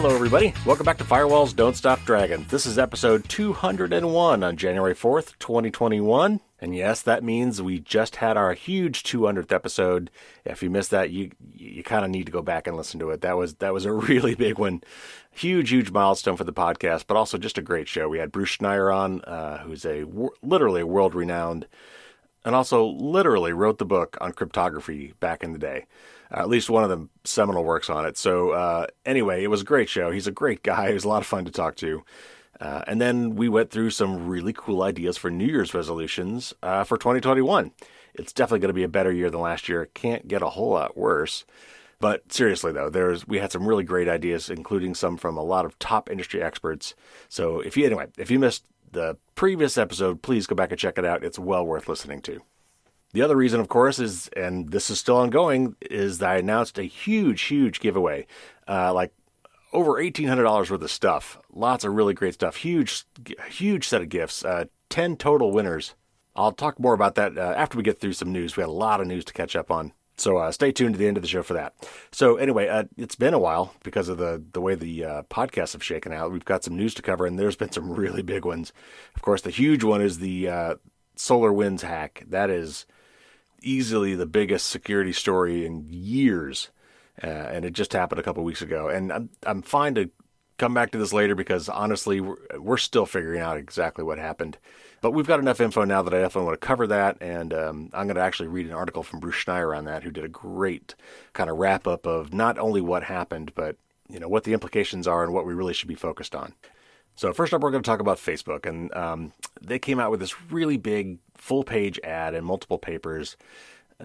Hello, everybody. Welcome back to Firewalls Don't Stop Dragons. This is episode 201 on January 4th, 2021. And yes, that means we just had our huge 200th episode. If you missed that, you kind of need to go back and listen to it. That was a really big one. Huge milestone for the podcast, but also just a great show. We had Bruce Schneier on, who's literally a world-renowned, and also literally wrote the book on cryptography back in the day. At least one of the seminal works on it. So anyway, it was a great show. He's a great guy. It was a lot of fun to talk to. And then we went through some really cool ideas for New Year's resolutions for 2021. It's definitely going to be a better year than last year. It can't get a whole lot worse. But seriously, though, we had some really great ideas, including some from a lot of top industry experts. So if you missed the previous episode, please go back and check it out. It's well worth listening to. The other reason, of course, is, and this is still ongoing, is that I announced a huge giveaway, like over $1,800 worth of stuff. Lots of really great stuff. Huge set of gifts. 10 total winners. I'll talk more about that after we get through some news. We had a lot of news to catch up on. So stay tuned to the end of the show for that. So anyway, it's been a while because of the way the podcasts have shaken out. We've got some news to cover, and there's been some really big ones. Of course, the huge one is the Solarwinds Hack. That is easily the biggest security story in years, and it just happened a couple weeks ago. And I'm fine to come back to this later because honestly, we're still figuring out exactly what happened. But we've got enough info now that I definitely want to cover that, and I'm going to actually read an article from Bruce Schneier on that, who did a great kind of wrap up of not only what happened, but what the implications are and what we really should be focused on. So first up, we're going to talk about Facebook, and they came out with this really big full-page ad in multiple papers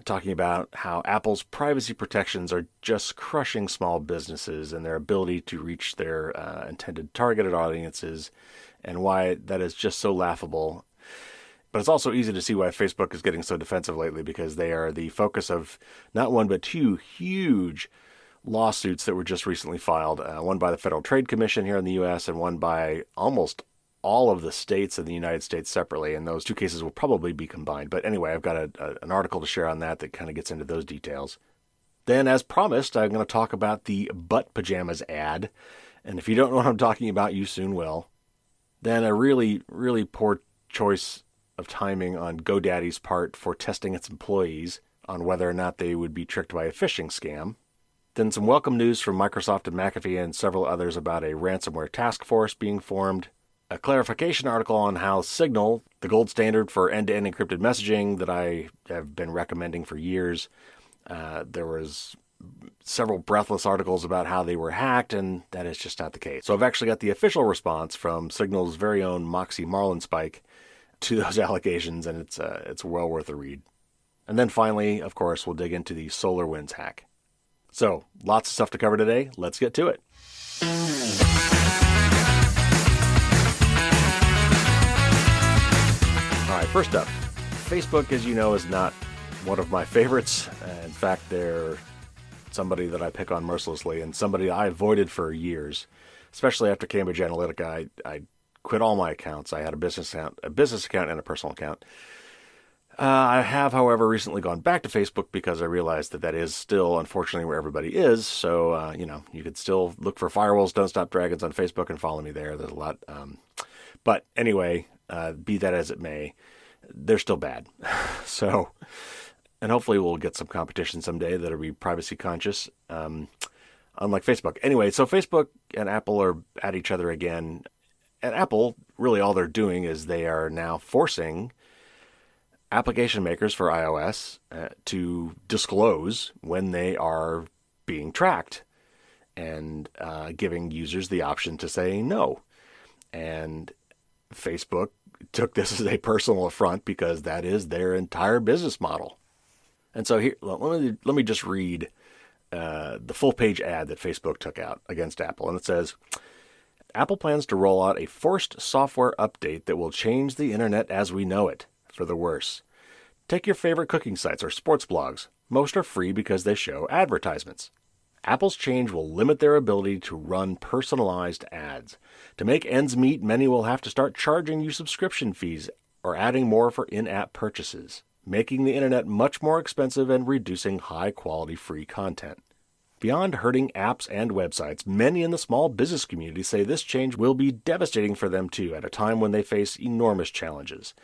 talking about how Apple's privacy protections are just crushing small businesses and their ability to reach their intended targeted audiences, and why that is just so laughable. But it's also easy to see why Facebook is getting so defensive lately, because they are the focus of not one but two huge lawsuits that were just recently filed, one by the Federal Trade Commission here in the U.S. and one by almost all of the states in the United States separately, and those two cases will probably be combined. But anyway, I've got an article to share on that kind of gets into those details. Then, as promised, I'm going to talk about the butt pajamas ad, and if you don't know what I'm talking about, you soon will. Then a really poor choice of timing on Godaddy's part for testing its employees on whether or not they would be tricked by a phishing scam. Then some welcome news from Microsoft and McAfee and several others about a ransomware task force being formed. A clarification article on how Signal, the gold standard for end-to-end encrypted messaging that I have been recommending for years, there was several breathless articles about how they were hacked, and that is just not the case. So I've actually got the official response from Signal's very own Moxie Marlinspike to those allegations, and it's well worth a read. And then finally, of course, we'll dig into the Solarwinds hack. So, lots of stuff to cover today. Let's get to it. All right, first up, Facebook, as you know, is not one of my favorites. In fact, they're somebody that I pick on mercilessly and somebody I avoided for years, especially after Cambridge Analytica. I quit all my accounts. I had a business account and a personal account. I have, however, recently gone back to Facebook because I realized that is still, unfortunately, where everybody is. So, you could still look for Firewalls Don't Stop Dragons on Facebook and follow me there. There's a lot. But anyway, be that as it may, they're still bad. So, and hopefully we'll get some competition someday that'll be privacy conscious, unlike Facebook. Anyway, so Facebook and Apple are at each other again. At Apple, really all they're doing is they are now forcing application makers for iOS to disclose when they are being tracked and giving users the option to say no. And Facebook took this as a personal affront because that is their entire business model. And so here, let me just read the full-page ad that Facebook took out against Apple. And it says, Apple plans to roll out a forced software update that will change the internet as we know it, for the worse. Take your favorite cooking sites or sports blogs. Most are free because they show advertisements. Apple's change will limit their ability to run personalized ads. To make ends meet, many will have to start charging you subscription fees or adding more for in-app purchases, making the internet much more expensive and reducing high-quality free content. Beyond hurting apps and websites, many in the small business community say this change will be devastating for them too at a time when they face enormous challenges.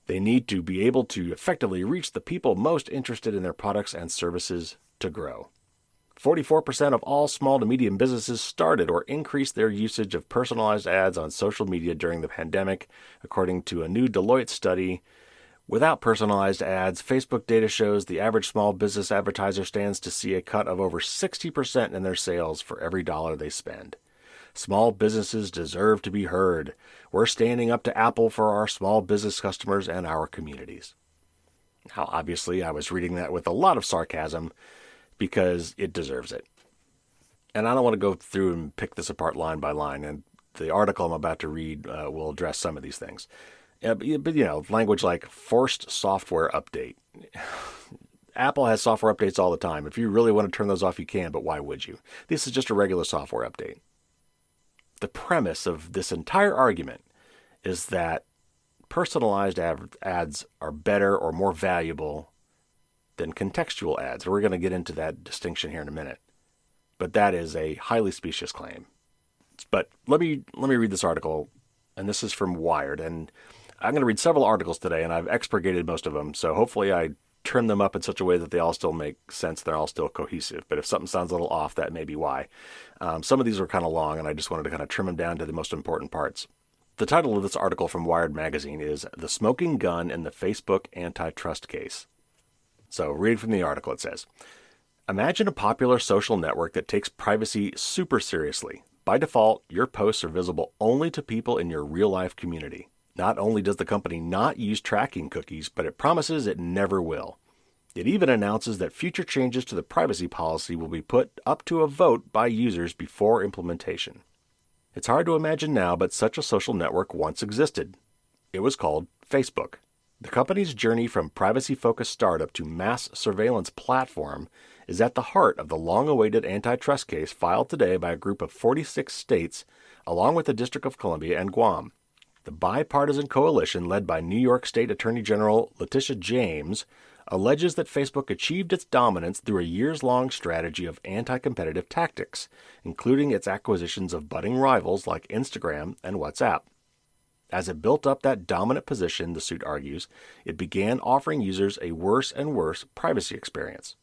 They need to be able to effectively reach the people most interested in their products and services to grow. 44% of all small to medium businesses started or increased their usage of personalized ads on social media during the pandemic, according to a new Deloitte study. Without personalized ads, Facebook data shows the average small business advertiser stands to see a cut of over 60% in their sales for every dollar they spend. Small businesses deserve to be heard. We're standing up to Apple for our small business customers and our communities. Now, obviously, I was reading that with a lot of sarcasm because it deserves it. And I don't want to go through and pick this apart line by line, and the article I'm about to read will address some of these things. But, language like forced software update. Apple has software updates all the time. If you really want to turn those off, you can, but why would you? This is just a regular software update. The premise of this entire argument is that personalized ads are better or more valuable than contextual ads. We're going to get into that distinction here in a minute. But that is a highly specious claim. But let me read this article, and this is from Wired. And I'm going to read several articles today, and I've expurgated most of them. So hopefully I trim them up in such a way that they all still make sense. They're all still cohesive. But if something sounds a little off, that may be why. Some of these are kind of long, and I just wanted to kind of trim them down to the most important parts. The title of this article from Wired Magazine is The Smoking Gun in the Facebook Antitrust Case. So reading from the article, it says, imagine a popular social network that takes privacy super seriously. By default, your posts are visible only to people in your real-life community. Not only does the company not use tracking cookies, but it promises it never will. It even announces that future changes to the privacy policy will be put up to a vote by users before implementation. It's hard to imagine now, but such a social network once existed. It was called Facebook. The company's journey from privacy-focused startup to mass surveillance platform is at the heart of the long-awaited antitrust case filed today by a group of 46 states, along with the District of Columbia and Guam. The bipartisan coalition led by New York State Attorney General Letitia James alleges that Facebook achieved its dominance through a years-long strategy of anti-competitive tactics, including its acquisitions of budding rivals like Instagram and WhatsApp. As it built up that dominant position, the suit argues, it began offering users a worse and worse privacy experience.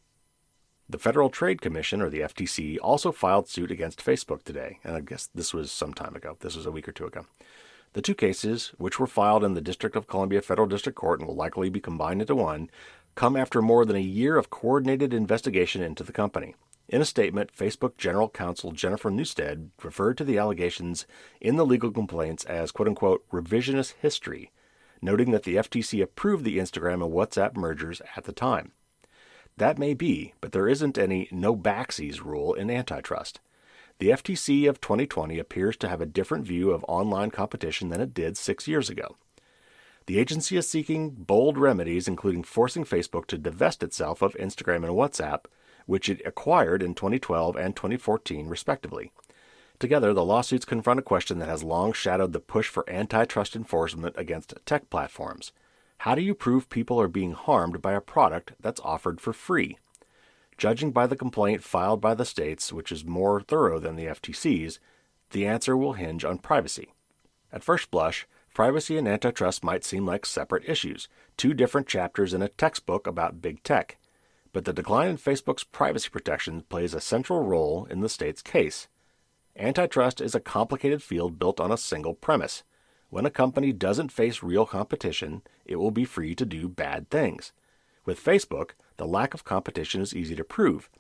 The Federal Trade Commission, or the FTC, also filed suit against Facebook today, and I guess this was some time ago. This was a week or two ago. The two cases, which were filed in the District of Columbia Federal District Court and will likely be combined into one, come after more than a year of coordinated investigation into the company. In a statement, Facebook General Counsel Jennifer Newstead referred to the allegations in the legal complaints as quote-unquote revisionist history, noting that the FTC approved the Instagram and WhatsApp mergers at the time. That may be, but there isn't any no-backsies rule in antitrust. The FTC of 2020 appears to have a different view of online competition than it did 6 years ago. The agency is seeking bold remedies, including forcing Facebook to divest itself of Instagram and WhatsApp, which it acquired in 2012 and 2014, respectively. Together, the lawsuits confront a question that has long shadowed the push for antitrust enforcement against tech platforms. How do you prove people are being harmed by a product that's offered for free? Judging by the complaint filed by the states, which is more thorough than the FTC's, the answer will hinge on privacy. At first blush, privacy and antitrust might seem like separate issues, two different chapters in a textbook about big tech. But the decline in Facebook's privacy protections plays a central role in the state's case. Antitrust is a complicated field built on a single premise. When a company doesn't face real competition, it will be free to do bad things. With Facebook, the lack of competition is easy to prove.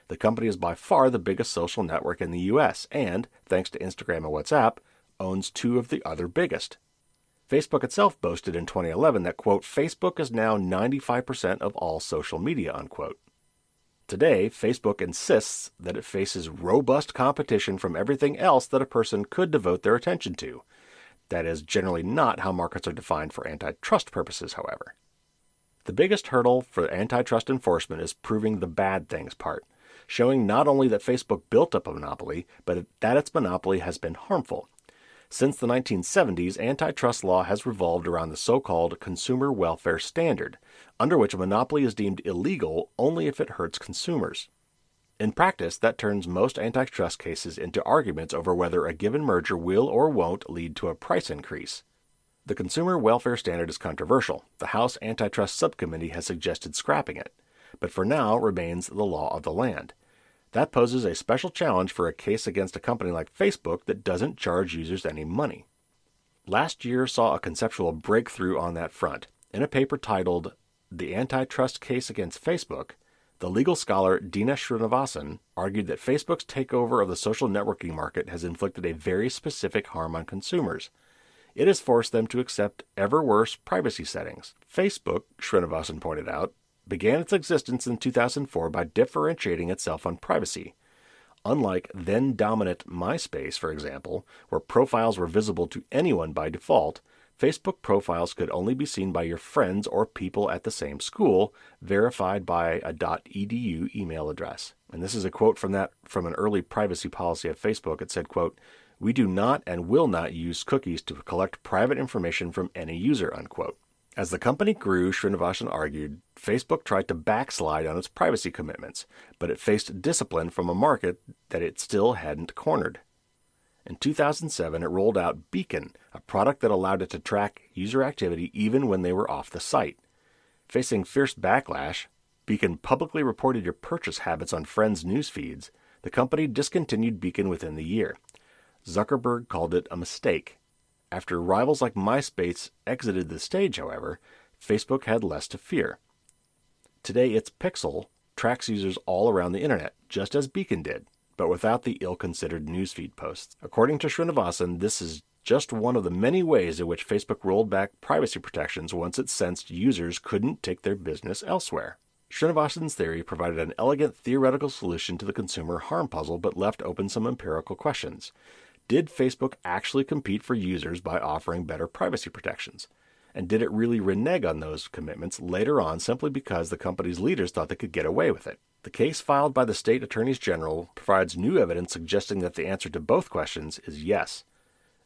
The company is by far the biggest social network in the U.S. and, thanks to Instagram and WhatsApp, owns two of the other biggest. Facebook itself boasted in 2011 that, quote, Facebook is now 95% of all social media, unquote. Today, Facebook insists that it faces robust competition from everything else that a person could devote their attention to. That is generally not how markets are defined for antitrust purposes, however. The biggest hurdle for antitrust enforcement is proving the bad things part, showing not only that Facebook built up a monopoly, but that its monopoly has been harmful. Since the 1970s, antitrust law has revolved around the so-called consumer welfare standard, under which a monopoly is deemed illegal only if it hurts consumers. In practice, that turns most antitrust cases into arguments over whether a given merger will or won't lead to a price increase. The consumer welfare standard is controversial. The House Antitrust Subcommittee has suggested scrapping it, but for now remains the law of the land. That poses a special challenge for a case against a company like Facebook that doesn't charge users any money. Last year saw a conceptual breakthrough on that front. In a paper titled The Antitrust Case Against Facebook, the legal scholar Dina Srinivasan argued that Facebook's takeover of the social networking market has inflicted a very specific harm on consumers. It has forced them to accept ever worse privacy settings. Facebook, Srinivasan pointed out, began its existence in 2004 by differentiating itself on privacy. Unlike then-dominant MySpace, for example, where profiles were visible to anyone by default, Facebook profiles could only be seen by your friends or people at the same school, verified by a .edu email address. And this is a quote from an early privacy policy of Facebook. It said, quote, "We do not and will not use cookies to collect private information from any user," unquote. As the company grew, Srinivasan argued, Facebook tried to backslide on its privacy commitments, but it faced discipline from a market that it still hadn't cornered. In 2007, it rolled out Beacon, a product that allowed it to track user activity even when they were off the site. Facing fierce backlash, Beacon publicly reported your purchase habits on friends' news feeds. The company discontinued Beacon within the year. Zuckerberg called it a mistake. After rivals like MySpace exited the stage, however, Facebook had less to fear. Today, its Pixel tracks users all around the internet, just as Beacon did, but without the ill-considered newsfeed posts. According to Srinivasan, this is just one of the many ways in which Facebook rolled back privacy protections once it sensed users couldn't take their business elsewhere. Srinivasan's theory provided an elegant theoretical solution to the consumer harm puzzle, but left open some empirical questions. Did Facebook actually compete for users by offering better privacy protections? And did it really renege on those commitments later on simply because the company's leaders thought they could get away with it? The case filed by the state attorneys general provides new evidence suggesting that the answer to both questions is yes.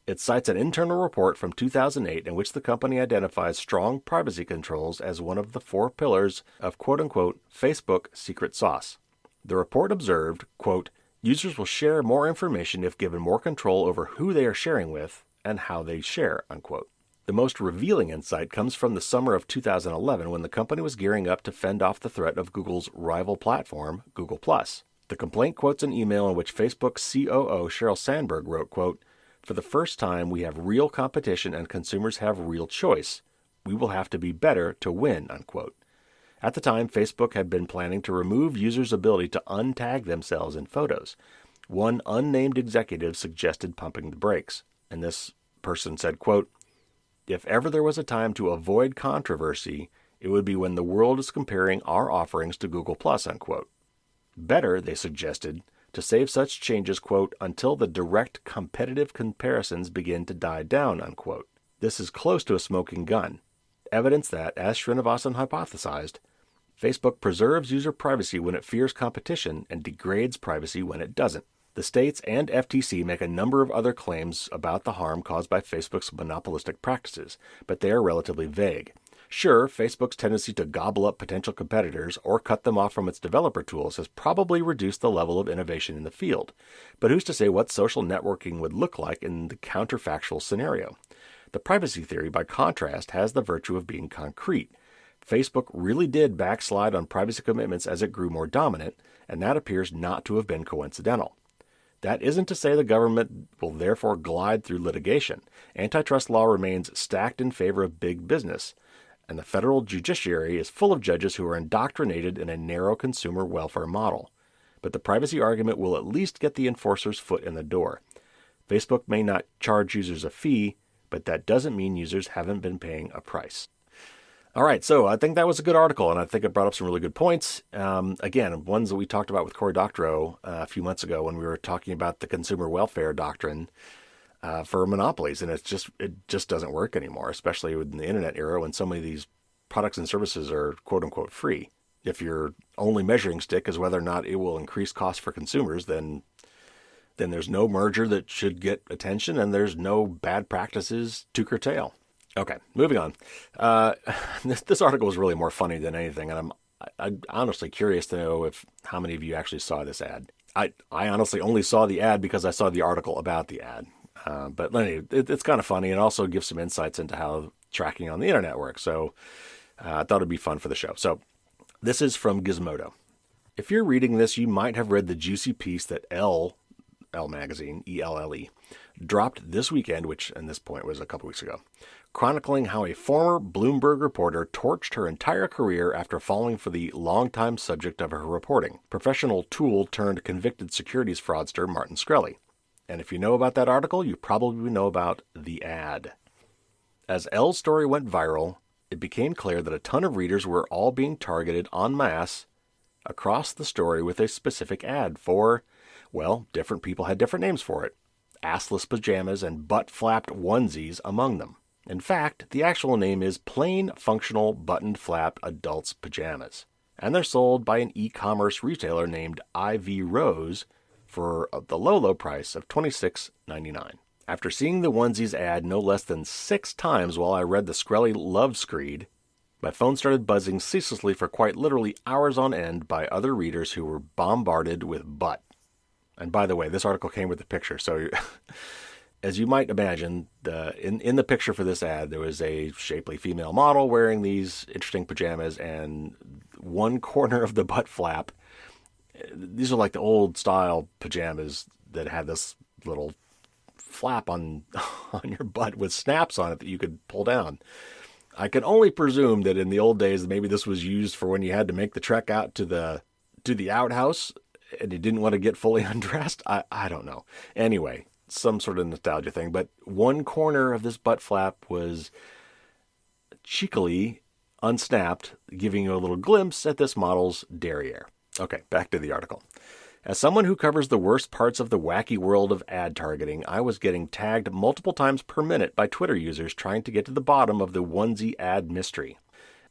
It cites an internal report from 2008 in which the company identifies strong privacy controls as one of the 4 pillars of quote-unquote Facebook secret sauce. The report observed, quote, "Users will share more information if given more control over who they are sharing with and how they share," unquote. The most revealing insight comes from the summer of 2011 when the company was gearing up to fend off the threat of Google's rival platform, Google+. The complaint quotes an email in which Facebook COO Sheryl Sandberg wrote, quote, "For the first time, we have real competition and consumers have real choice. We will have to be better to win," unquote. At the time, Facebook had been planning to remove users' ability to untag themselves in photos. One unnamed executive suggested pumping the brakes, and this person said, quote, "If ever there was a time to avoid controversy, it would be when the world is comparing our offerings to Google+, unquote. Better, they suggested, to save such changes, quote, until the direct competitive comparisons begin to die down, unquote. This is close to a smoking gun. Evidence that, as Srinivasan hypothesized, Facebook preserves user privacy when it fears competition and degrades privacy when it doesn't. The states and FTC make a number of other claims about the harm caused by Facebook's monopolistic practices, but they are relatively vague. Sure, Facebook's tendency to gobble up potential competitors or cut them off from its developer tools has probably reduced the level of innovation in the field, but who's to say what social networking would look like in the counterfactual scenario? The privacy theory, by contrast, has the virtue of being concrete. Facebook really did backslide on privacy commitments as it grew more dominant, and that appears not to have been coincidental. That isn't to say the government will therefore glide through litigation. Antitrust law remains stacked in favor of big business, and the federal judiciary is full of judges who are indoctrinated in a narrow consumer welfare model. But the privacy argument will at least get the enforcer's foot in the door. Facebook may not charge users a fee, but that doesn't mean users haven't been paying a price. All right, so I think that was a good article, and I think it brought up some really good points. Again, ones that we talked about with Cory Doctorow a few months ago when we were talking about the consumer welfare doctrine for monopolies, and it just doesn't work anymore, especially in the internet era when so many of these products and services are quote-unquote free. If your only measuring stick is whether or not it will increase costs for consumers, then there's no merger that should get attention, and there's no bad practices to curtail. Okay, moving on. This article is really more funny than anything, and I'm honestly curious to know how many of you actually saw this ad. I honestly only saw the ad because I saw the article about the ad. But anyway, it's kind of funny and also gives some insights into how tracking on the internet works. So I thought it'd be fun for the show. So this is from Gizmodo. If you're reading this, you might have read the juicy piece that Elle magazine, ELLE, dropped this weekend, which at this point was a couple weeks ago, chronicling how a former Bloomberg reporter torched her entire career after falling for the longtime subject of her reporting, professional tool turned convicted securities fraudster Martin Shkreli. And if you know about that article, you probably know about the ad. As Elle's story went viral, it became clear that a ton of readers were all being targeted en masse across the story with a specific ad for, well, different people had different names for it. Assless pajamas and butt-flapped onesies among them. In fact, the actual name is Plain Functional Buttoned Flap Adults Pajamas. And they're sold by an e-commerce retailer named IV Rose for the low price of $26.99. After seeing the onesies ad no less than 6 times while I read the Shkreli love screed, my phone started buzzing ceaselessly for quite literally hours on end by other readers who were bombarded with butt. And by the way, this article came with a picture, so as you might imagine, in the picture for this ad, there was a shapely female model wearing these interesting pajamas, and one corner of the butt flap, these are like the old style pajamas that had this little flap on your butt with snaps on it that you could pull down. I can only presume that in the old days, maybe this was used for when you had to make the trek out to the outhouse and you didn't want to get fully undressed. I don't know. Anyway, some sort of nostalgia thing. But one corner of this butt flap was cheekily unsnapped, giving you a little glimpse at this model's derriere. Okay, back to the article. As someone who covers the worst parts of the wacky world of ad targeting, I was getting tagged multiple times per minute by Twitter users trying to get to the bottom of the onesie ad mystery.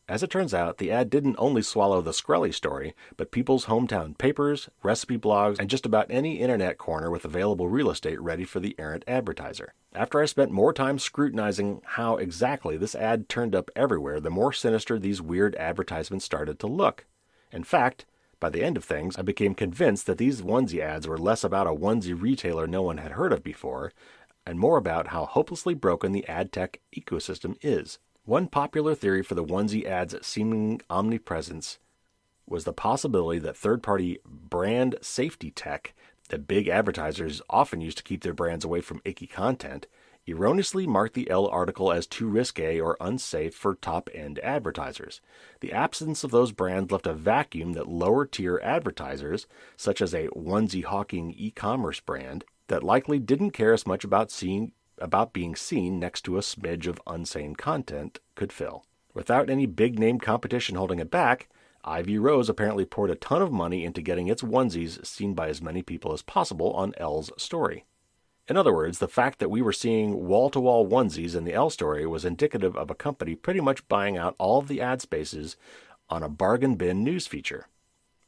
As it turns out, the ad didn't only swallow the Shkreli story, but people's hometown papers, recipe blogs, and just about any internet corner with available real estate ready for the errant advertiser. After I spent more time scrutinizing how exactly this ad turned up everywhere, the more sinister these weird advertisements started to look. In fact, by the end of things, I became convinced that these onesie ads were less about a onesie retailer no one had heard of before, and more about how hopelessly broken the ad tech ecosystem is. One popular theory for the onesie ads' seeming omnipresence was the possibility that third-party brand safety tech that big advertisers often use to keep their brands away from icky content erroneously marked the Elle article as too risque or unsafe for top-end advertisers. The absence of those brands left a vacuum that lower-tier advertisers, such as a onesie-hawking e-commerce brand, that likely didn't care as much about being seen next to a smidge of unsane content, could fill. Without any big-name competition holding it back, IV Rose apparently poured a ton of money into getting its onesies seen by as many people as possible on Elle's story. In other words, the fact that we were seeing wall-to-wall onesies in the Elle story was indicative of a company pretty much buying out all of the ad spaces on a bargain bin news feature.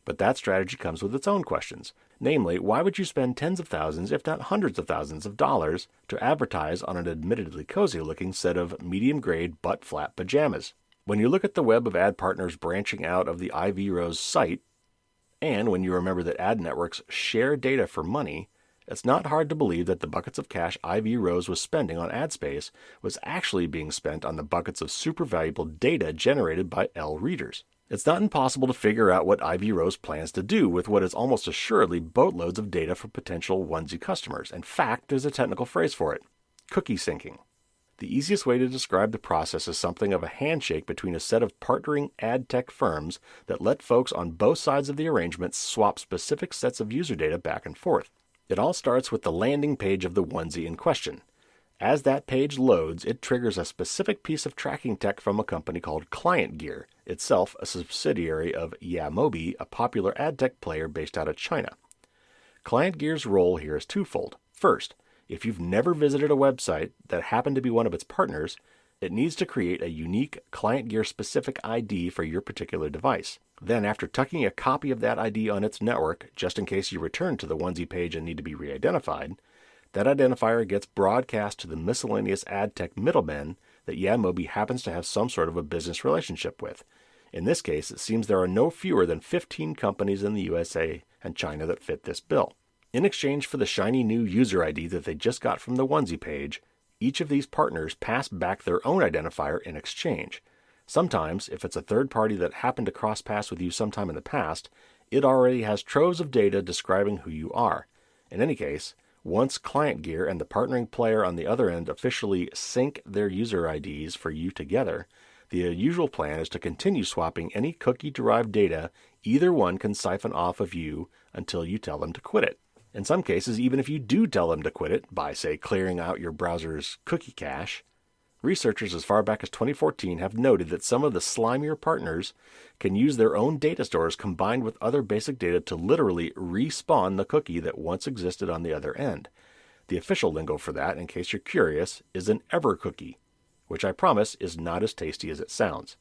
But that strategy comes with its own questions. Namely, why would you spend tens of thousands, if not hundreds of thousands of dollars to advertise on an admittedly cozy-looking set of medium-grade butt-flap pajamas? When you look at the web of ad partners branching out of the IV Rose site, and when you remember that ad networks share data for money, it's not hard to believe that the buckets of cash IV Rose was spending on ad space was actually being spent on the buckets of super valuable data generated by Elle readers. It's not impossible to figure out what IV Rose plans to do with what is almost assuredly boatloads of data for potential onesie customers. In fact, there's a technical phrase for it: cookie syncing. The easiest way to describe the process is something of a handshake between a set of partnering ad tech firms that let folks on both sides of the arrangement swap specific sets of user data back and forth. It all starts with the landing page of the onesie in question. As that page loads, it triggers a specific piece of tracking tech from a company called Client Gear, itself a subsidiary of Yamobi, a popular ad tech player based out of China. Client Gear's role here is twofold. First, if you've never visited a website that happened to be one of its partners, it needs to create a unique Client Gear specific ID for your particular device. Then, after tucking a copy of that ID on its network, just in case you return to the onesie page and need to be re-identified, that identifier gets broadcast to the miscellaneous ad tech middlemen that Yamobi happens to have some sort of a business relationship with. In this case, it seems there are no fewer than 15 companies in the USA and China that fit this bill. In exchange for the shiny new user ID that they just got from the onesie page, each of these partners pass back their own identifier in exchange. Sometimes, if it's a third party that happened to cross paths with you sometime in the past, it already has troves of data describing who you are. In any case, once Client Gear and the partnering player on the other end officially sync their user IDs for you together, the usual plan is to continue swapping any cookie-derived data either one can siphon off of you until you tell them to quit it. In some cases, even if you do tell them to quit it by, say, clearing out your browser's cookie cache, researchers as far back as 2014 have noted that some of the slimier partners can use their own data stores combined with other basic data to literally respawn the cookie that once existed on the other end. The official lingo for that, in case you're curious, is an ever cookie, which I promise is not as tasty as it sounds.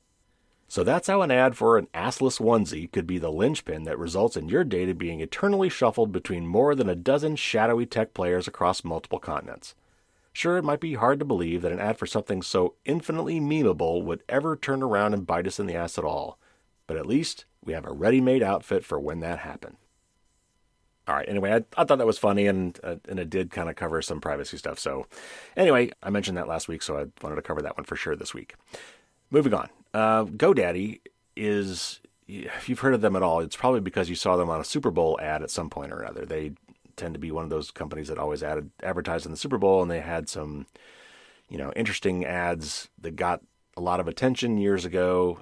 So that's how an ad for an assless onesie could be the linchpin that results in your data being eternally shuffled between more than a dozen shadowy tech players across multiple continents. Sure, it might be hard to believe that an ad for something so infinitely memeable would ever turn around and bite us in the ass at all, but at least we have a ready-made outfit for when that happened. All right, anyway, I thought that was funny, and it did kind of cover some privacy stuff. So anyway, I mentioned that last week, so I wanted to cover that one for sure this week. Moving on. Godaddy is, if you've heard of them at all, it's probably because you saw them on a Super Bowl ad at some point or another. They tend to be one of those companies that always advertised in the Super Bowl, and they had some, interesting ads that got a lot of attention years ago.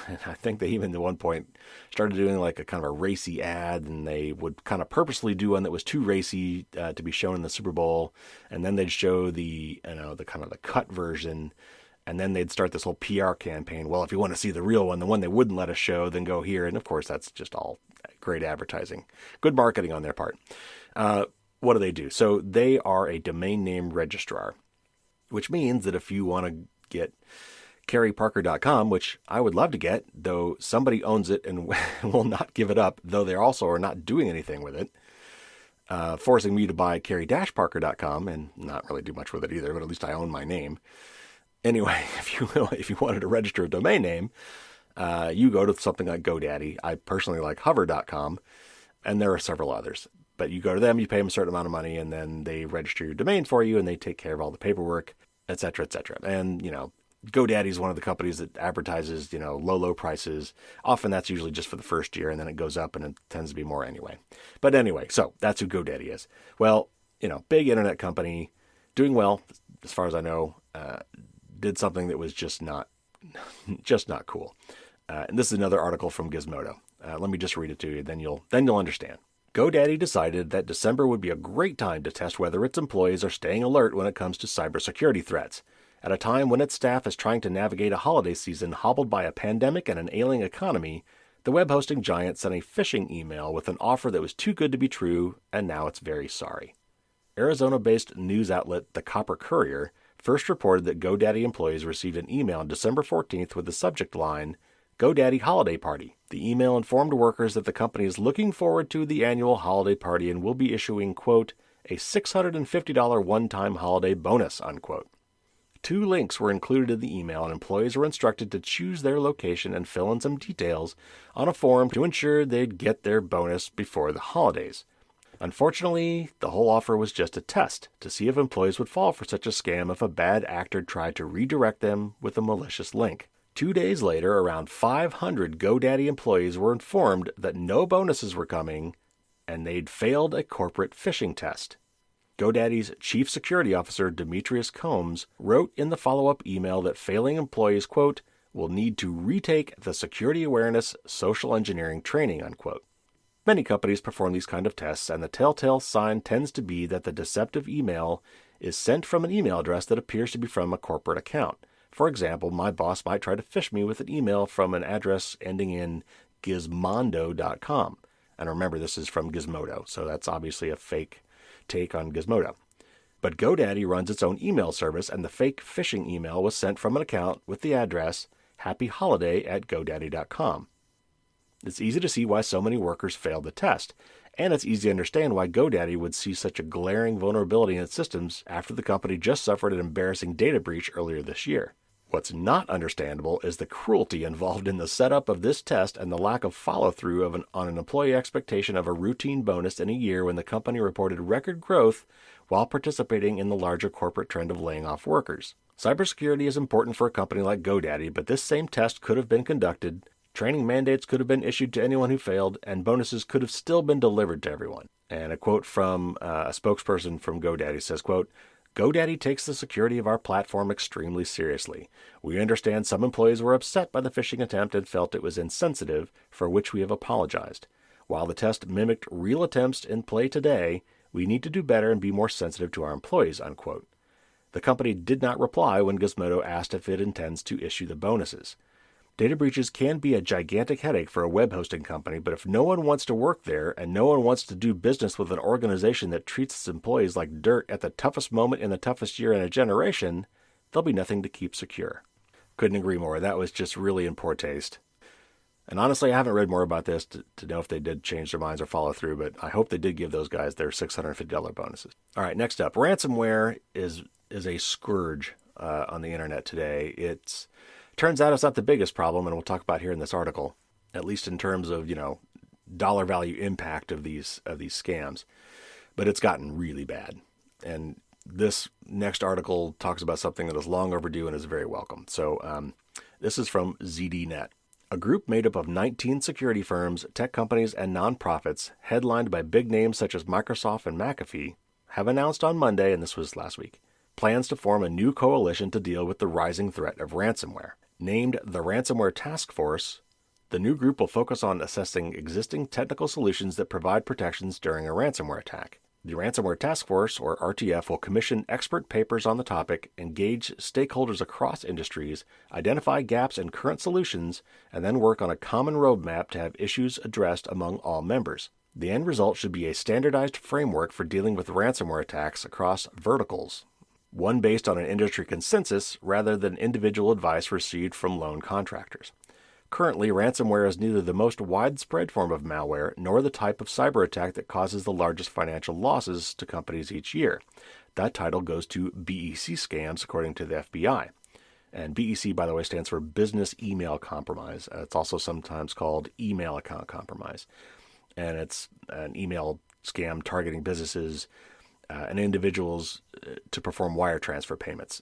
And I think they even at one point started doing like a kind of a racy ad, and they would kind of purposely do one that was too racy to be shown in the Super Bowl, and then they'd show the kind of the cut version. And then they'd start this whole PR campaign. Well, if you want to see the real one, the one they wouldn't let us show, then go here. And of course, that's just all great advertising. Good marketing on their part. What do they do? So they are a domain name registrar, which means that if you want to get carrieparker.com, which I would love to get, though somebody owns it and will not give it up, though they also are not doing anything with it, forcing me to buy carrie-parker.com and not really do much with it either, but at least I own my name. Anyway, if you wanted to register a domain name, you go to something like GoDaddy. I personally like hover.com, and there are several others. But you go to them, you pay them a certain amount of money, and then they register your domain for you, and they take care of all the paperwork, et cetera, et cetera. And, GoDaddy is one of the companies that advertises, low prices. Often that's usually just for the first year, and then it goes up, and it tends to be more anyway. But anyway, so that's who GoDaddy is. Well, big internet company, doing well, as far as I know, did something that was just not cool. And this is another article from Gizmodo. Let me just read it to you, then you'll understand. GoDaddy decided that December would be a great time to test whether its employees are staying alert when it comes to cybersecurity threats. At a time when its staff is trying to navigate a holiday season hobbled by a pandemic and an ailing economy, the web hosting giant sent a phishing email with an offer that was too good to be true, and now it's very sorry. Arizona-based news outlet The Copper Courier first reported that GoDaddy employees received an email on December 14th with the subject line, GoDaddy Holiday Party. The email informed workers that the company is looking forward to the annual holiday party and will be issuing, quote, a $650 one-time holiday bonus, unquote. 2 links were included in the email, and employees were instructed to choose their location and fill in some details on a form to ensure they'd get their bonus before the holidays. Unfortunately, the whole offer was just a test to see if employees would fall for such a scam if a bad actor tried to redirect them with a malicious link. 2 days later, around 500 GoDaddy employees were informed that no bonuses were coming, and they'd failed a corporate phishing test. GoDaddy's chief security officer, Demetrius Combs, wrote in the follow-up email that failing employees, quote, will need to retake the security awareness social engineering training, unquote. Many companies perform these kind of tests, and the telltale sign tends to be that the deceptive email is sent from an email address that appears to be from a corporate account. For example, my boss might try to phish me with an email from an address ending in gizmondo.com. And remember, this is from Gizmodo, so that's obviously a fake take on Gizmodo. But GoDaddy runs its own email service, and the fake phishing email was sent from an account with the address happyholiday@godaddy.com. It's easy to see why so many workers failed the test, and it's easy to understand why GoDaddy would see such a glaring vulnerability in its systems after the company just suffered an embarrassing data breach earlier this year. What's not understandable is the cruelty involved in the setup of this test and the lack of follow-through on an employee expectation of a routine bonus in a year when the company reported record growth while participating in the larger corporate trend of laying off workers. Cybersecurity is important for a company like Godaddy, but this same test could have been conducted, training mandates could have been issued to anyone who failed, and bonuses could have still been delivered to everyone. And a quote from a spokesperson from Godaddy says, quote, "Godaddy takes the security of our platform extremely seriously. We understand some employees were upset by the phishing attempt and felt it was insensitive, for which we have apologized. While the test mimicked real attempts in play today, we need to do better and be more sensitive to our employees," unquote. The company did not reply when Gizmodo asked if it intends to issue the bonuses. Data breaches can be a gigantic headache for a web hosting company, but if no one wants to work there and no one wants to do business with an organization that treats its employees like dirt at the toughest moment in the toughest year in a generation, there'll be nothing to keep secure. Couldn't agree more. That was just really in poor taste. And honestly, I haven't read more about this to know if they did change their minds or follow through, but I hope they did give those guys their $650 bonuses. All right, next up, ransomware is a scourge on the internet today. Turns out it's not the biggest problem, and we'll talk about here in this article, at least in terms of, dollar value impact of these scams. But it's gotten really bad. And this next article talks about something that is long overdue and is very welcome. So this is from ZDNet. A group made up of 19 security firms, tech companies, and nonprofits, headlined by big names such as Microsoft and McAfee, have announced on Monday, and this was last week, plans to form a new coalition to deal with the rising threat of ransomware. Named the Ransomware Task Force, the new group will focus on assessing existing technical solutions that provide protections during a ransomware attack. The Ransomware Task Force, or RTF, will commission expert papers on the topic, engage stakeholders across industries, identify gaps in current solutions, and then work on a common roadmap to have issues addressed among all members. The end result should be a standardized framework for dealing with ransomware attacks across verticals, one based on an industry consensus rather than individual advice received from lone contractors. Currently, ransomware is neither the most widespread form of malware nor the type of cyber attack that causes the largest financial losses to companies each year. That title goes to BEC scams, according to the FBI. And BEC, by the way, stands for Business Email Compromise. It's also sometimes called Email Account Compromise. And it's an email scam targeting businesses and individuals to perform wire transfer payments.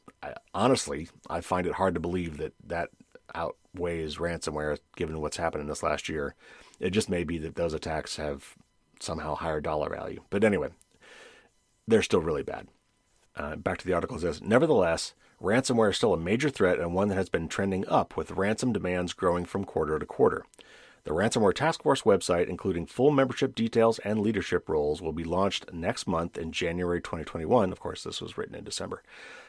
Honestly, I find it hard to believe that outweighs ransomware given what's happened in this last year. It just may be that those attacks have somehow higher dollar value. But anyway, they're still really bad. Back to the article, it says, nevertheless, ransomware is still a major threat and one that has been trending up with ransom demands growing from quarter to quarter. The Ransomware Task Force website, including full membership details and leadership roles, will be launched next month in January 2021. Of course, this was written in December,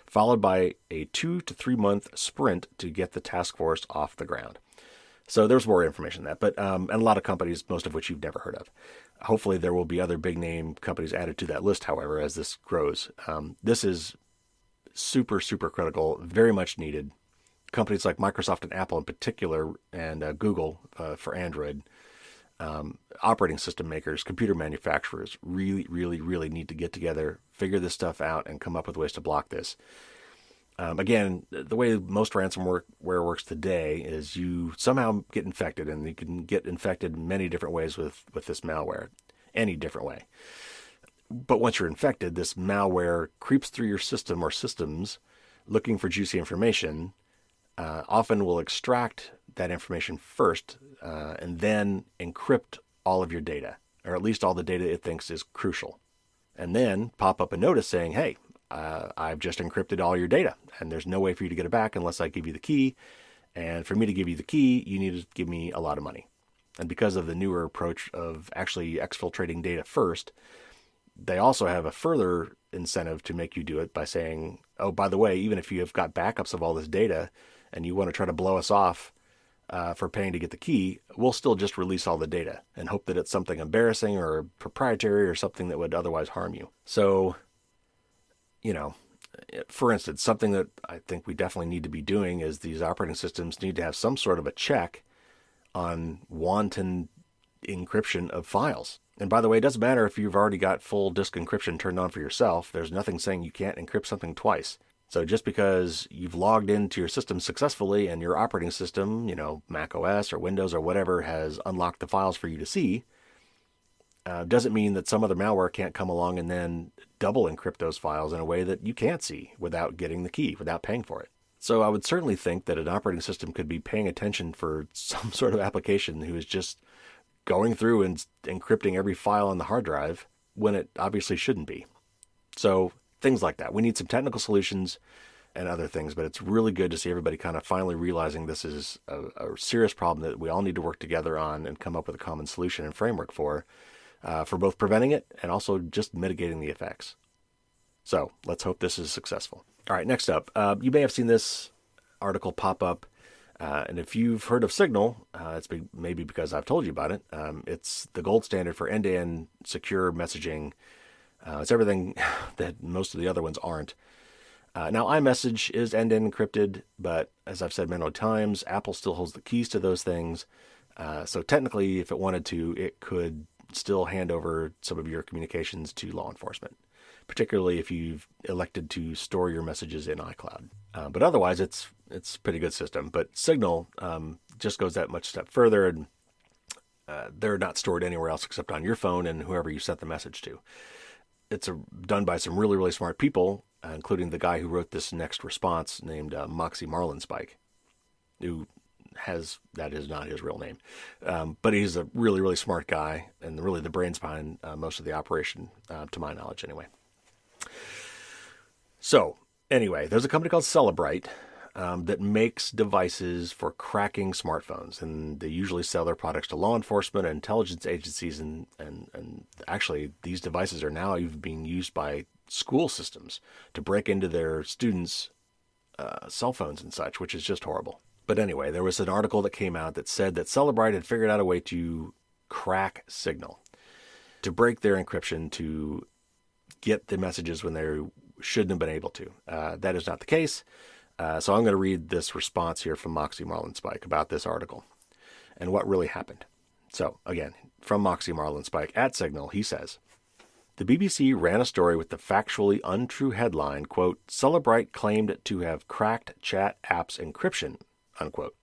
followed by a 2 to 3 month sprint to get the task force off the ground. So there's more information than that, but and a lot of companies, most of which you've never heard of. Hopefully there will be other big name companies added to that list, however, as this grows. This is super, super critical, very much needed. Companies like Microsoft and Apple in particular, and Google for Android, operating system makers, computer manufacturers really, really, really need to get together, figure this stuff out, and come up with ways to block this. Again, the way most ransomware works today is you somehow get infected, and you can get infected many different ways with this malware, any different way. But once you're infected, this malware creeps through your system or systems looking for juicy information. Often will extract that information first and then encrypt all of your data, or at least all the data it thinks is crucial. And then pop up a notice saying, hey, I've just encrypted all your data, and there's no way for you to get it back unless I give you the key. And for me to give you the key, you need to give me a lot of money. And because of the newer approach of actually exfiltrating data first, they also have a further incentive to make you do it by saying, oh, by the way, even if you have got backups of all this data, and you want to try to blow us off for paying to get the key, we'll still just release all the data and hope that it's something embarrassing or proprietary or something that would otherwise harm you. So, for instance, something that I think we definitely need to be doing is these operating systems need to have some sort of a check on wanton encryption of files. And by the way, it doesn't matter if you've already got full disk encryption turned on for yourself. There's nothing saying you can't encrypt something twice. So just because you've logged into your system successfully and your operating system, Mac OS or Windows or whatever, has unlocked the files for you to see, doesn't mean that some other malware can't come along and then double encrypt those files in a way that you can't see without getting the key, without paying for it. So I would certainly think that an operating system could be paying attention for some sort of application who is just going through and encrypting every file on the hard drive when it obviously shouldn't be. So things like that. We need some technical solutions and other things, but it's really good to see everybody kind of finally realizing this is a serious problem that we all need to work together on and come up with a common solution and framework for both preventing it and also just mitigating the effects. So let's hope this is successful. All right, next up, you may have seen this article pop up, and if you've heard of Signal, it's maybe because I've told you about it. It's the gold standard for end-to-end secure messaging. It's everything that most of the other ones aren't. Now, iMessage is end-to-end encrypted, but as I've said many times, Apple still holds the keys to those things. So technically, if it wanted to, it could still hand over some of your communications to law enforcement, particularly if you've elected to store your messages in iCloud. But otherwise, it's a pretty good system. But Signal just goes that much step further, and they're not stored anywhere else except on your phone and whoever you sent the message to. It's done by some really, really smart people, including the guy who wrote this next response named Moxie Marlinspike, that is not his real name. But he's a really, really smart guy and really the brains behind most of the operation, to my knowledge anyway. So anyway, there's a company called Cellebrite that makes devices for cracking smartphones, and they usually sell their products to law enforcement and intelligence agencies, and actually these devices are now even being used by school systems to break into their students' cell phones and such, which is just horrible. But anyway, there was an article that came out that said that Cellebrite had figured out a way to crack Signal, to break their encryption, to get the messages when they shouldn't have been able to. That is not the case. So I'm going to read this response here from Moxie Marlinspike about this article and what really happened. So again, from Moxie Marlinspike at Signal, he says, the BBC ran a story with the factually untrue headline, quote, Cellebrite claimed to have cracked chat apps encryption, unquote.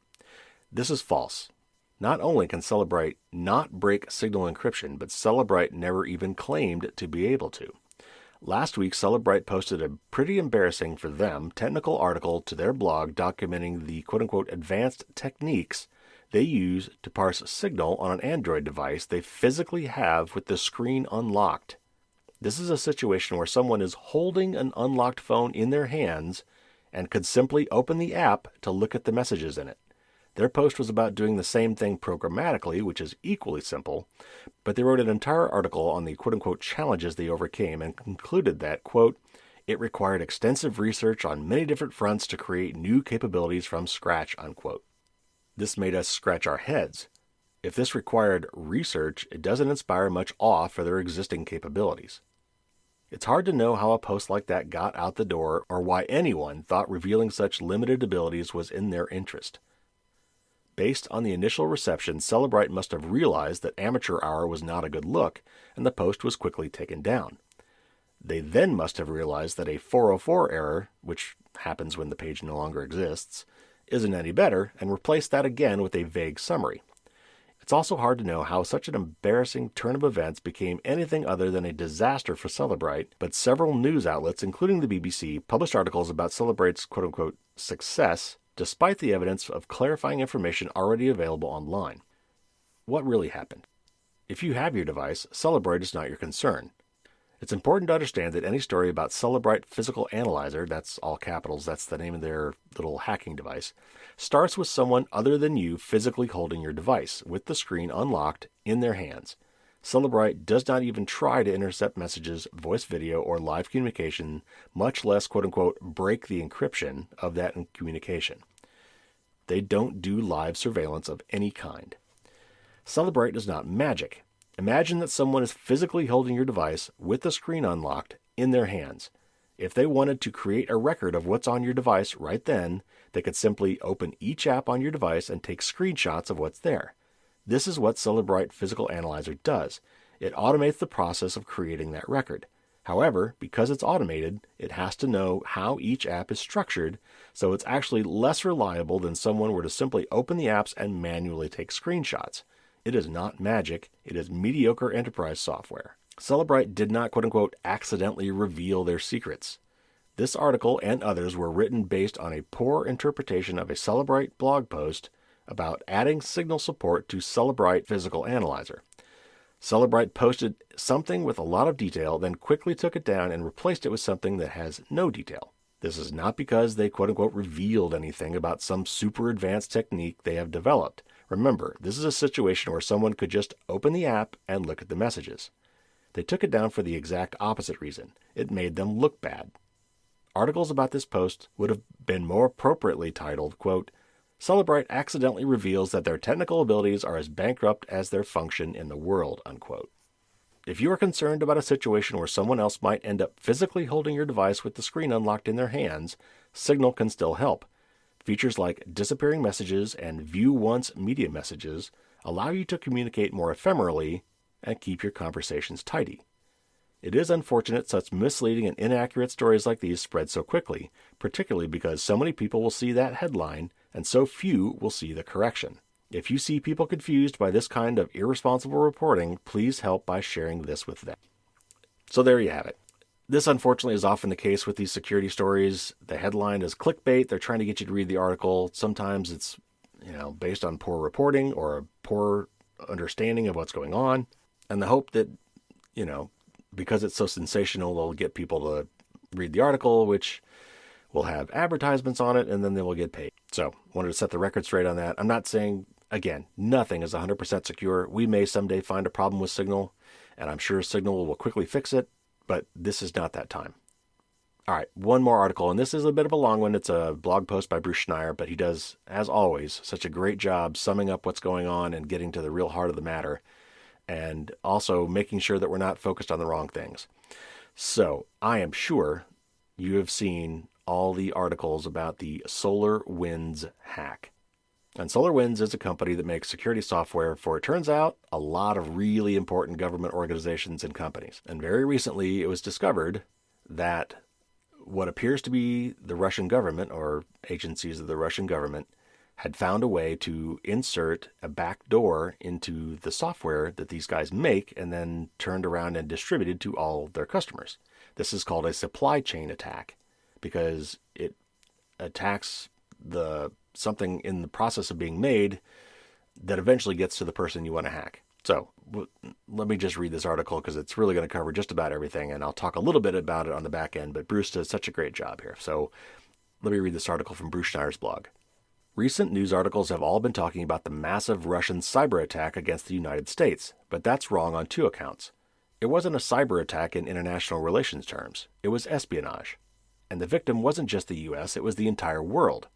This is false. Not only can Cellebrite not break Signal encryption, but Cellebrite never even claimed to be able to. Last week, Cellebrite posted a pretty embarrassing for them technical article to their blog documenting the quote-unquote advanced techniques they use to parse Signal on an Android device they physically have with the screen unlocked. This is a situation where someone is holding an unlocked phone in their hands and could simply open the app to look at the messages in it. Their post was about doing the same thing programmatically, which is equally simple, but they wrote an entire article on the quote-unquote challenges they overcame and concluded that, quote, it required extensive research on many different fronts to create new capabilities from scratch, unquote. This made us scratch our heads. If this required research, it doesn't inspire much awe for their existing capabilities. It's hard to know how a post like that got out the door or why anyone thought revealing such limited abilities was in their interest. Based on the initial reception, Cellebrite must have realized that amateur hour was not a good look, and the post was quickly taken down. They then must have realized that a 404 error, which happens when the page no longer exists, isn't any better, and replaced that again with a vague summary. It's also hard to know how such an embarrassing turn of events became anything other than a disaster for Cellebrite, but several news outlets, including the BBC, published articles about Cellebrite's quote-unquote success, despite the evidence of clarifying information already available online. What really happened? If you have your device, Cellebrite is not your concern. It's important to understand that any story about Cellebrite Physical Analyzer, that's all capitals, that's the name of their little hacking device, starts with someone other than you physically holding your device, with the screen unlocked in their hands. Cellebrite does not even try to intercept messages, voice, video, or live communication, much less, quote-unquote, break the encryption of that communication. They don't do live surveillance of any kind. Cellebrite is not magic. Imagine that someone is physically holding your device with the screen unlocked in their hands. If they wanted to create a record of what's on your device right then, they could simply open each app on your device and take screenshots of what's there. This is what Cellebrite Physical Analyzer does. It automates the process of creating that record. However, because it's automated, it has to know how each app is structured, so it's actually less reliable than someone were to simply open the apps and manually take screenshots. It is not magic, it is mediocre enterprise software. Cellebrite did not quote-unquote accidentally reveal their secrets. This article and others were written based on a poor interpretation of a Cellebrite blog post about adding Signal support to Cellebrite Physical Analyzer. Cellebrite posted something with a lot of detail, then quickly took it down and replaced it with something that has no detail. This is not because they quote-unquote revealed anything about some super advanced technique they have developed. Remember, this is a situation where someone could just open the app and look at the messages. They took it down for the exact opposite reason. It made them look bad. Articles about this post would have been more appropriately titled, quote, Cellebrite accidentally reveals that their technical abilities are as bankrupt as their function in the world, unquote. If you are concerned about a situation where someone else might end up physically holding your device with the screen unlocked in their hands, Signal can still help. Features like disappearing messages and view once media messages allow you to communicate more ephemerally and keep your conversations tidy. It is unfortunate such misleading and inaccurate stories like these spread so quickly, particularly because so many people will see that headline and so few will see the correction. If you see people confused by this kind of irresponsible reporting, please help by sharing this with them. So there you have it. This unfortunately is often the case with these security stories. The headline is clickbait. They're trying to get you to read the article. Sometimes it's, based on poor reporting or a poor understanding of what's going on. And the hope that, because it's so sensational, they'll get people to read the article, which will have advertisements on it, and then they will get paid. So, wanted to set the record straight on that. I'm not saying, again, nothing is 100% secure. We may someday find a problem with Signal, and I'm sure Signal will quickly fix it, but this is not that time. All right, one more article, and this is a bit of a long one. It's a blog post by Bruce Schneier, but he does, as always, such a great job summing up what's going on and getting to the real heart of the matter, and also making sure that we're not focused on the wrong things. So I am sure you have seen all the articles about the Solarwinds hack. And Solarwinds is a company that makes security software for, it turns out, a lot of really important government organizations and companies. And very recently it was discovered that what appears to be the Russian government or agencies of the Russian government had found a way to insert a backdoor into the software that these guys make and then turned around and distributed to all their customers. This is called a supply chain attack because it attacks something in the process of being made that eventually gets to the person you want to hack. So let me just read this article because it's really going to cover just about everything, and I'll talk a little bit about it on the back end, but Bruce does such a great job here. So let me read this article from Bruce Schneier's blog. Recent news articles have all been talking about the massive Russian cyber attack against the United States, but that's wrong on two accounts. It wasn't a cyber attack in international relations terms. It was espionage. And the victim wasn't just the U.S., it was the entire world.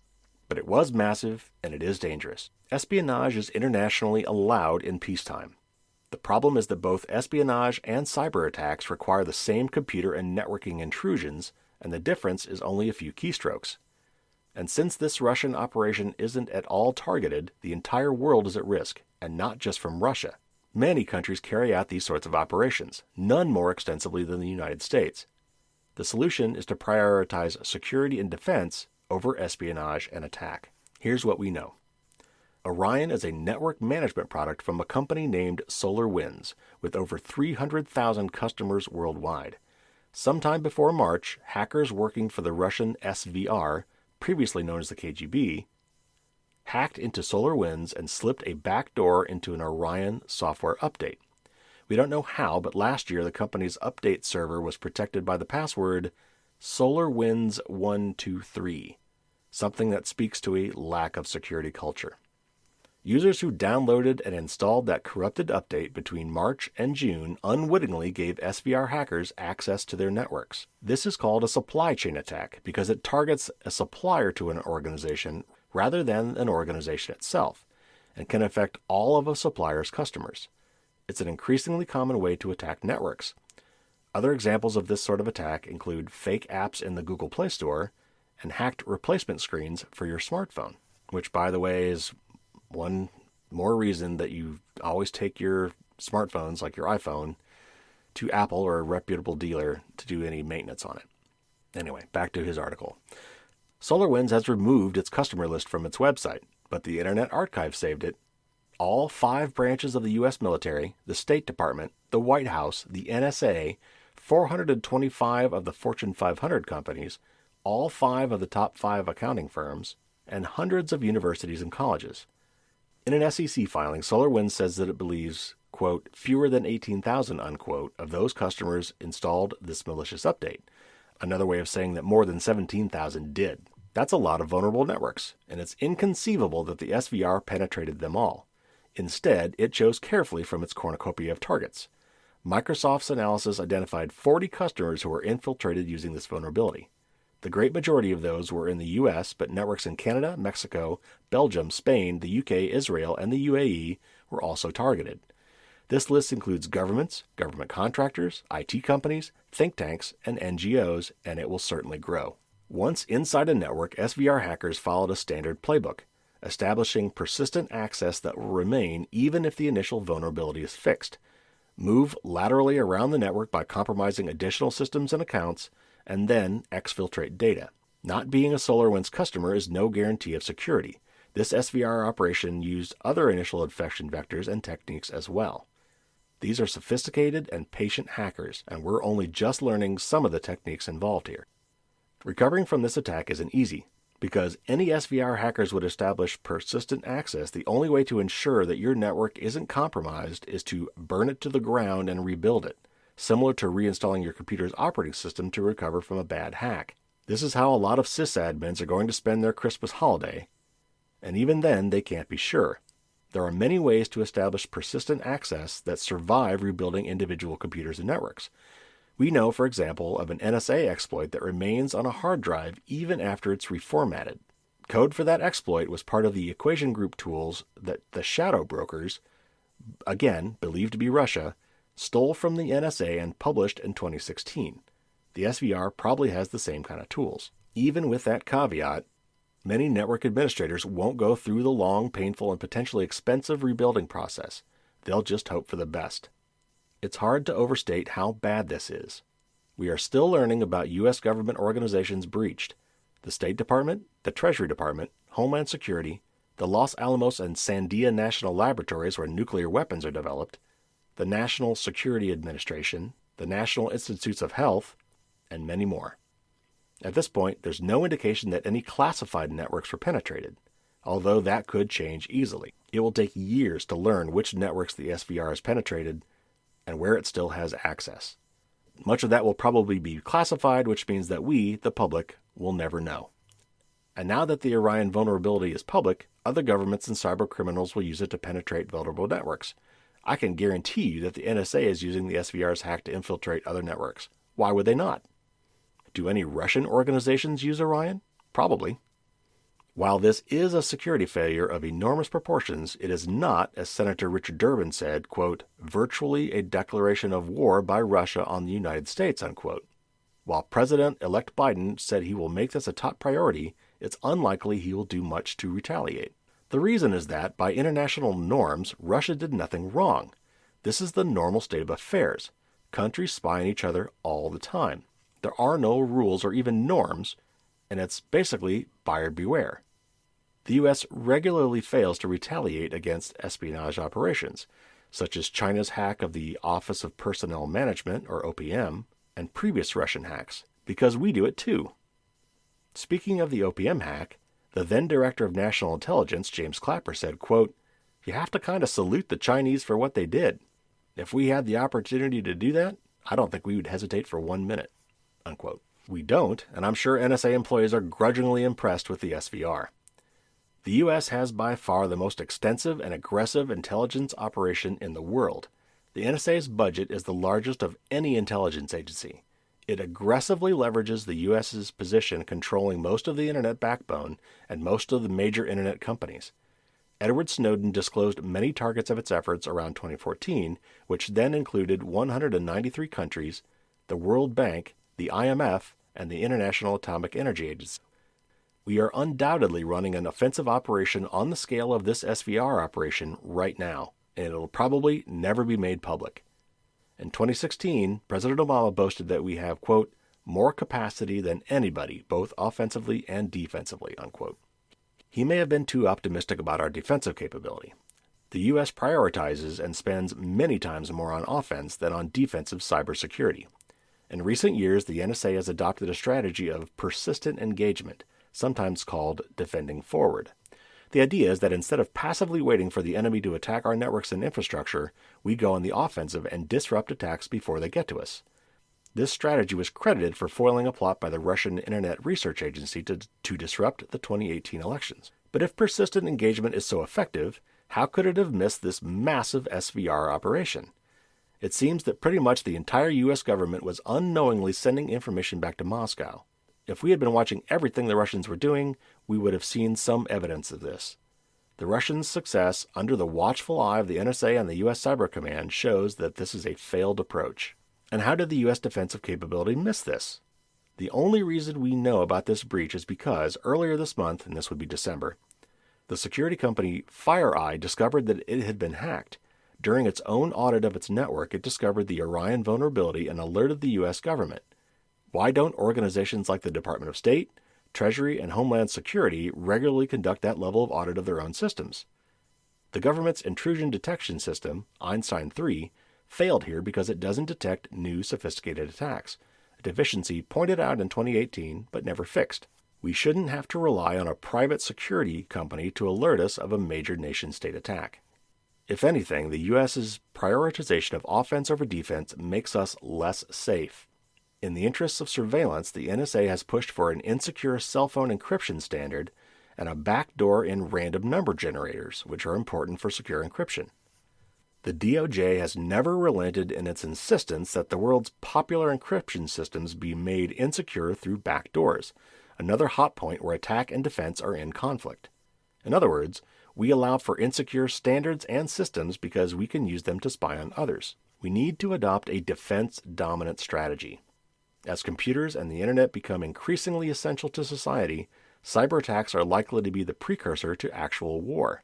But it was massive, and it is dangerous. Espionage is internationally allowed in peacetime. The problem is that both espionage and cyber attacks require the same computer and networking intrusions, and the difference is only a few keystrokes. And since this Russian operation isn't at all targeted, the entire world is at risk, and not just from Russia. Many countries carry out these sorts of operations, none more extensively than the United States. The solution is to prioritize security and defense over espionage and attack. Here's what we know. Orion is a network management product from a company named SolarWinds, with over 300,000 customers worldwide. Sometime before March, hackers working for the Russian SVR, previously known as the KGB, hacked into SolarWinds and slipped a backdoor into an Orion software update. We don't know how, but last year the company's update server was protected by the password SolarWinds123, something that speaks to a lack of security culture. Users who downloaded and installed that corrupted update between March and June unwittingly gave SVR hackers access to their networks. This is called a supply chain attack because it targets a supplier to an organization rather than an organization itself, and can affect all of a supplier's customers. It's an increasingly common way to attack networks. Other examples of this sort of attack include fake apps in the Google Play Store and hacked replacement screens for your smartphone, which, by the way, is one more reason that you always take your smartphones, like your iPhone, to Apple or a reputable dealer to do any maintenance on it. Anyway, back to his article. SolarWinds has removed its customer list from its website, but the Internet Archive saved it. All 5 branches of the U.S. military, the State Department, the White House, the NSA, 425 of the Fortune 500 companies, all 5 of the top 5 accounting firms, and hundreds of universities and colleges. In an SEC filing, SolarWinds says that it believes, quote, fewer than 18,000, unquote, of those customers installed this malicious update. Another way of saying that more than 17,000 did. That's a lot of vulnerable networks, and it's inconceivable that the SVR penetrated them all. Instead, it chose carefully from its cornucopia of targets. Microsoft's analysis identified 40 customers who were infiltrated using this vulnerability. The great majority of those were in the U.S., but networks in Canada, Mexico, Belgium, Spain, the UK, Israel, and the UAE were also targeted. This list includes governments, government contractors, IT companies, think tanks, and NGOs, and it will certainly grow. Once inside a network, SVR hackers followed a standard playbook, establishing persistent access that will remain even if the initial vulnerability is fixed. Move laterally around the network by compromising additional systems and accounts, and then exfiltrate data. Not being a SolarWinds customer is no guarantee of security. This SVR operation used other initial infection vectors and techniques as well. These are sophisticated and patient hackers, and we're only just learning some of the techniques involved here. Recovering from this attack isn't easy. Because any SVR hackers would establish persistent access, the only way to ensure that your network isn't compromised is to burn it to the ground and rebuild it, similar to reinstalling your computer's operating system to recover from a bad hack. This is how a lot of sysadmins are going to spend their Christmas holiday, and even then they can't be sure. There are many ways to establish persistent access that survive rebuilding individual computers and networks. We know, for example, of an NSA exploit that remains on a hard drive even after it's reformatted. Code for that exploit was part of the equation group tools that the shadow brokers, again believed to be Russia, stole from the NSA and published in 2016. The SVR probably has the same kind of tools. Even with that caveat, many network administrators won't go through the long, painful, and potentially expensive rebuilding process. They'll just hope for the best. It's hard to overstate how bad this is. We are still learning about U.S. government organizations breached. The State Department, the Treasury Department, Homeland Security, the Los Alamos and Sandia National Laboratories where nuclear weapons are developed, the National Security Administration, the National Institutes of Health, and many more. At this point, there's no indication that any classified networks were penetrated, although that could change easily. It will take years to learn which networks the SVR has penetrated and where it still has access. Much of that will probably be classified, which means that we, the public, will never know. And now that the Orion vulnerability is public, other governments and cyber criminals will use it to penetrate vulnerable networks. I can guarantee you that the NSA is using the SVR's hack to infiltrate other networks. Why would they not? Do any Russian organizations use Orion? Probably. While this is a security failure of enormous proportions, it is not, as Senator Richard Durbin said, quote, virtually a declaration of war by Russia on the United States, unquote. While President-elect Biden said he will make this a top priority, it's unlikely he will do much to retaliate. The reason is that, by international norms, Russia did nothing wrong. This is the normal state of affairs. Countries spy on each other all the time. There are no rules or even norms, and it's basically buyer beware. The U.S. regularly fails to retaliate against espionage operations, such as China's hack of the Office of Personnel Management, or OPM, and previous Russian hacks, because we do it too. Speaking of the OPM hack, the then Director of National Intelligence, James Clapper, said, quote, you have to kind of salute the Chinese for what they did. If we had the opportunity to do that, I don't think we would hesitate for 1 minute, unquote. We don't, and I'm sure NSA employees are grudgingly impressed with the SVR. The U.S. has by far the most extensive and aggressive intelligence operation in the world. The NSA's budget is the largest of any intelligence agency. It aggressively leverages the U.S.'s position controlling most of the internet backbone and most of the major internet companies. Edward Snowden disclosed many targets of its efforts around 2014, which then included 193 countries, the World Bank, the IMF, and the International Atomic Energy Agency. We are undoubtedly running an offensive operation on the scale of this SVR operation right now, and it'll probably never be made public. In 2016, President Obama boasted that we have, quote, more capacity than anybody, both offensively and defensively, unquote. He may have been too optimistic about our defensive capability. The U.S. prioritizes and spends many times more on offense than on defensive cybersecurity. In recent years, the NSA has adopted a strategy of persistent engagement, sometimes called defending forward. The idea is that instead of passively waiting for the enemy to attack our networks and infrastructure, we go on the offensive and disrupt attacks before they get to us. This strategy was credited for foiling a plot by the Russian Internet Research Agency to disrupt the 2018 elections. But if persistent engagement is so effective, how could it have missed this massive SVR operation? It seems that pretty much the entire U.S. government was unknowingly sending information back to Moscow. If we had been watching everything the Russians were doing, we would have seen some evidence of this. The Russians' success under the watchful eye of the NSA and the U.S. Cyber Command shows that this is a failed approach. And how did the U.S. defensive capability miss this? The only reason we know about this breach is because earlier this month, and this would be December, the security company FireEye discovered that it had been hacked. During its own audit of its network, it discovered the Orion vulnerability and alerted the U.S. government. Why don't organizations like the Department of State, Treasury, and Homeland Security regularly conduct that level of audit of their own systems? The government's intrusion detection system, Einstein 3, failed here because it doesn't detect new sophisticated attacks, a deficiency pointed out in 2018 but never fixed. We shouldn't have to rely on a private security company to alert us of a major nation-state attack. If anything, the U.S.'s prioritization of offense over defense makes us less safe. In the interests of surveillance, the NSA has pushed for an insecure cell phone encryption standard and a backdoor in random number generators, which are important for secure encryption. The DOJ has never relented in its insistence that the world's popular encryption systems be made insecure through backdoors, another hot point where attack and defense are in conflict. In other words, we allow for insecure standards and systems because we can use them to spy on others. We need to adopt a defense-dominant strategy. As computers and the internet become increasingly essential to society, cyber attacks are likely to be the precursor to actual war.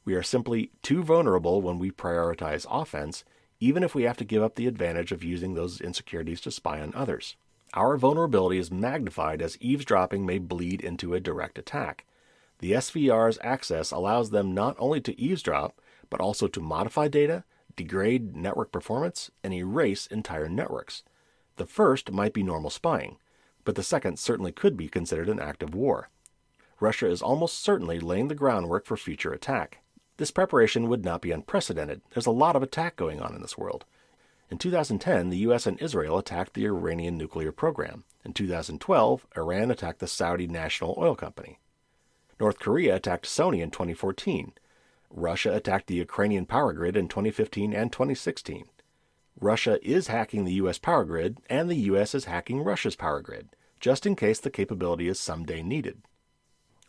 We are simply too vulnerable when we prioritize offense, even if we have to give up the advantage of using those insecurities to spy on others. Our vulnerability is magnified as eavesdropping may bleed into a direct attack. The SVR's access allows them not only to eavesdrop, but also to modify data, degrade network performance, and erase entire networks. The first might be normal spying, but the second certainly could be considered an act of war. Russia is almost certainly laying the groundwork for future attack. This preparation would not be unprecedented. There's a lot of attack going on in this world. In 2010, the U.S. and Israel attacked the Iranian nuclear program. In 2012, Iran attacked the Saudi National Oil Company. North Korea attacked Sony in 2014. Russia attacked the Ukrainian power grid in 2015 and 2016. Russia is hacking the U.S. power grid, and the U.S. is hacking Russia's power grid, just in case the capability is someday needed.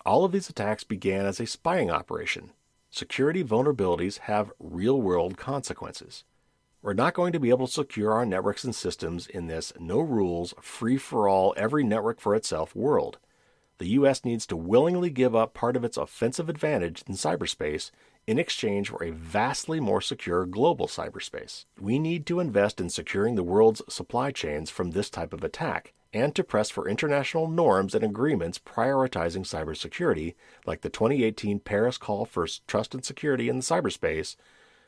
All of these attacks began as a spying operation. Security vulnerabilities have real-world consequences. We're not going to be able to secure our networks and systems in this no-rules, free-for-all, every network for itself world. The U.S. needs to willingly give up part of its offensive advantage in cyberspace in exchange for a vastly more secure global cyberspace. We need to invest in securing the world's supply chains from this type of attack, and to press for international norms and agreements prioritizing cybersecurity, like the 2018 Paris Call for Trust and Security in the Cyberspace,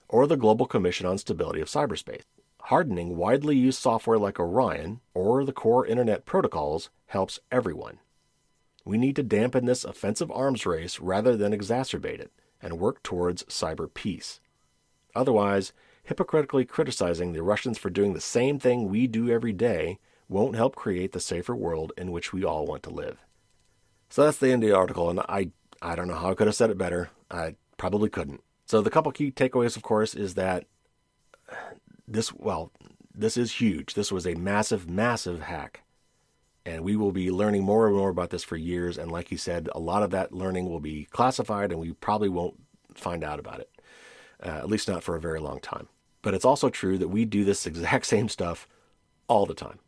or the Global Commission on Stability of Cyberspace. Hardening widely used software like Orion, or the core Internet protocols, helps everyone. We need to dampen this offensive arms race rather than exacerbate it, and work towards cyber peace. Otherwise, hypocritically criticizing the Russians for doing the same thing we do every day won't help create the safer world in which we all want to live. So that's the end of the article, and I don't know how I could have said it better. I probably couldn't. So the couple key takeaways, of course, is that this is huge. This was a massive, massive hack. And we will be learning more and more about this for years. And like he said, a lot of that learning will be classified and we probably won't find out about it, at least not for a very long time. But it's also true that we do this exact same stuff all the time.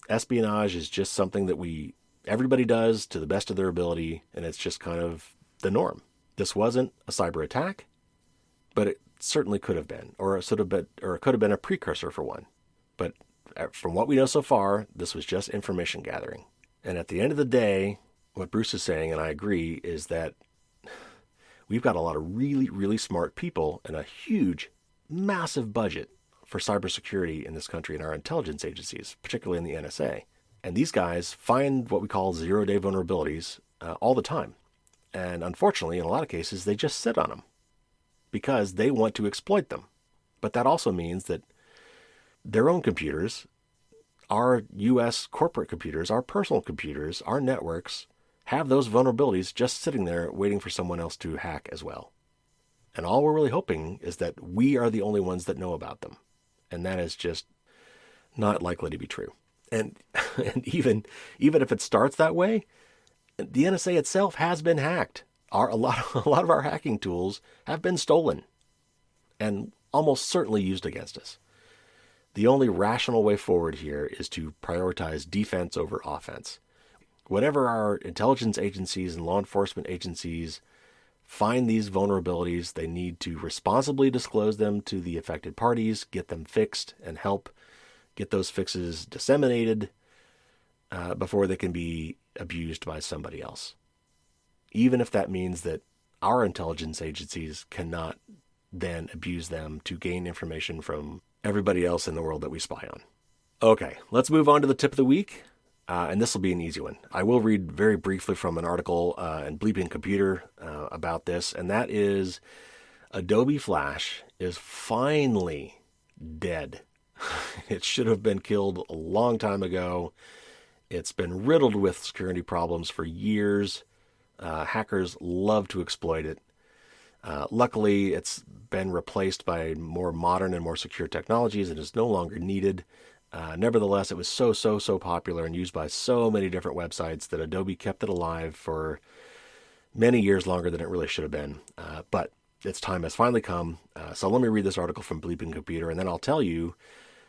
Espionage is just something that everybody does to the best of their ability, and it's just kind of the norm. This wasn't a cyber attack, but it certainly could have been, or it could have been a precursor for one. But from what we know so far, this was just information gathering. And at the end of the day, what Bruce is saying, and I agree, is that we've got a lot of really, really smart people and a huge, massive budget for cybersecurity in this country and our intelligence agencies, particularly in the NSA. And these guys find what we call zero-day vulnerabilities all the time. And unfortunately, in a lot of cases, they just sit on them because they want to exploit them. But that also means that their own computers, our U.S. corporate computers, our personal computers, our networks, have those vulnerabilities just sitting there waiting for someone else to hack as well. And all we're really hoping is that we are the only ones that know about them. And that is just not likely to be true. And even if it starts that way, the NSA itself has been hacked. A lot of our hacking tools have been stolen and almost certainly used against us. The only rational way forward here is to prioritize defense over offense. Whatever our intelligence agencies and law enforcement agencies find these vulnerabilities, they need to responsibly disclose them to the affected parties, get them fixed, and help get those fixes disseminated before they can be abused by somebody else. Even if that means that our intelligence agencies cannot then abuse them to gain information from everybody else in the world that we spy on. Okay, let's move on to the tip of the week. And this will be an easy one. I will read very briefly from an article in Bleeping Computer about this, and that is Adobe Flash is finally dead. It should have been killed a long time ago. It's been riddled with security problems for years. Hackers love to exploit it. Luckily, it's been replaced by more modern and more secure technologies and is no longer needed. Nevertheless, it was so popular and used by so many different websites that Adobe kept it alive for many years longer than it really should have been. But its time has finally come. So let me read this article from Bleeping Computer, and then I'll tell you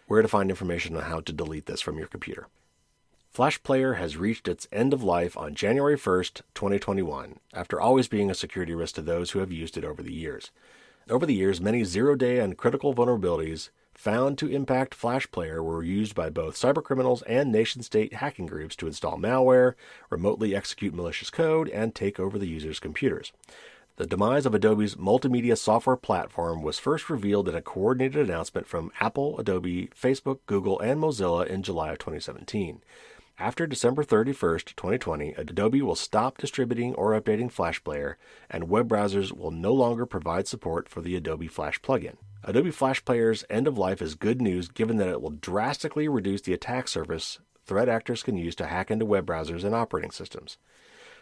where to find information on how to delete this from your computer. Flash Player has reached its end of life on January 1st, 2021, after always being a security risk to those who have used it over the years. Over the years, many zero-day and critical vulnerabilities found to impact Flash Player were used by both cybercriminals and nation-state hacking groups to install malware, remotely execute malicious code, and take over the user's computers. The demise of Adobe's multimedia software platform was first revealed in a coordinated announcement from Apple, Adobe, Facebook, Google, and Mozilla in July of 2017. After December 31st, 2020, Adobe will stop distributing or updating Flash Player, and web browsers will no longer provide support for the Adobe Flash plugin. Adobe Flash Player's end of life is good news given that it will drastically reduce the attack surface threat actors can use to hack into web browsers and operating systems.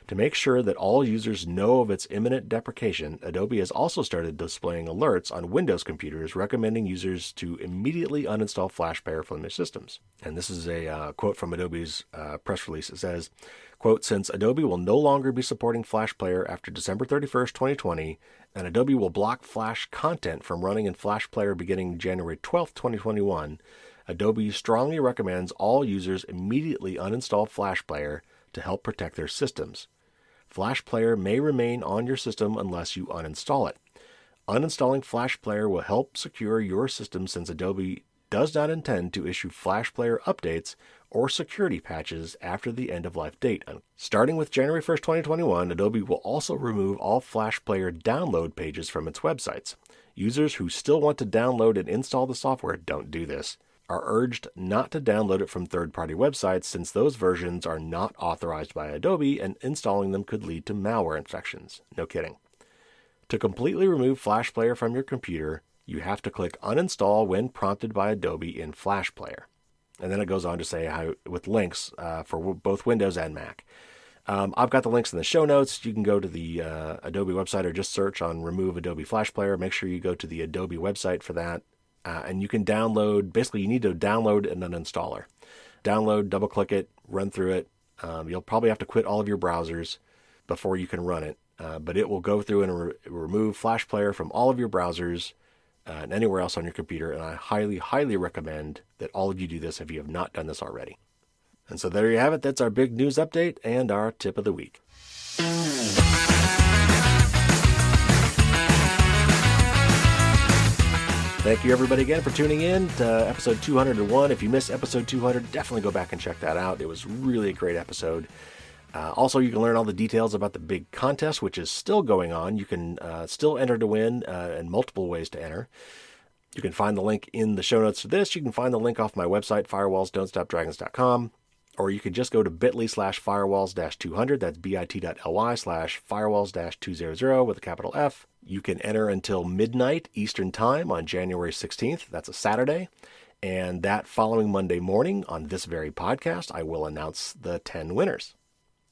To make sure that all users know of its imminent deprecation, Adobe has also started displaying alerts on Windows computers recommending users to immediately uninstall Flash Player from their systems. And this is a quote from Adobe's press release. It says, quote, "Since Adobe will no longer be supporting Flash Player after December 31st, 2020, and Adobe will block Flash content from running in Flash Player beginning January 12th, 2021, Adobe strongly recommends all users immediately uninstall Flash Player to help protect their systems. Flash Player may remain on your system unless you uninstall it. Uninstalling Flash Player will help secure your system since Adobe does not intend to issue Flash Player updates or security patches after the end-of-life date. Starting with January 1st, 2021, Adobe will also remove all Flash Player download pages from its websites. Users who still want to download and install the software don't do this. Are urged not to download it from third-party websites since those versions are not authorized by Adobe and installing them could lead to malware infections. No kidding. To completely remove Flash Player from your computer, you have to click uninstall when prompted by Adobe in Flash Player. And then it goes on to say how with links for both Windows and Mac. I've got the links in the show notes. You can go to the Adobe website or just search on Remove Adobe Flash Player. Make sure you go to the Adobe website for that. And you can download, basically you need to download an uninstaller. Download, double click it, run through it. You'll probably have to quit all of your browsers before you can run it. But it will go through and remove Flash Player from all of your browsers and anywhere else on your computer. And I highly recommend that all of you do this if you have not done this already. And so there you have it. That's our big news update and our tip of the week. Thank you, everybody, again for tuning in to episode 201. If you missed episode 200, definitely go back and check that out. It was really a great episode. Also, you can learn all the details about the big contest, which is still going on. You can still enter to win, and multiple ways to enter. You can find the link in the show notes for this. You can find the link off my website, firewallsdon'tstopdragons.com, or you can just go to bit.ly/firewalls-200. That's bit.ly/firewalls-200 with a capital F. You can enter until midnight Eastern Time on January 16th. That's a Saturday. And that following Monday morning on this very podcast, I will announce the 10 winners.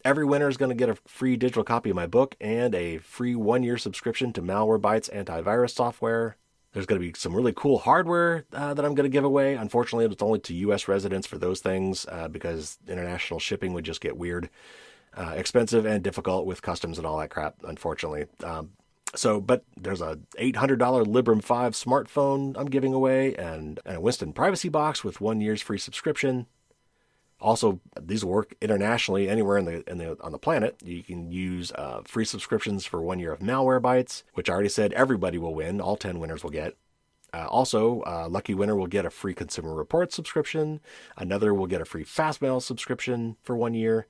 Every winner is going to get a free digital copy of my book and a free 1-year subscription to Malwarebytes antivirus software. There's going to be some really cool hardware that I'm going to give away. Unfortunately, it's only to U.S. residents for those things because international shipping would just get weird, expensive, and difficult with customs and all that crap, unfortunately. But there's a $800 Librem 5 smartphone I'm giving away and a Winston privacy box with 1 year's free subscription. Also, these work internationally anywhere on the planet. You can use free subscriptions for 1 year of Malwarebytes, which I already said everybody will win. All 10 winners will get. Also, lucky winner will get a free Consumer Reports subscription. Another will get a free Fastmail subscription for 1 year.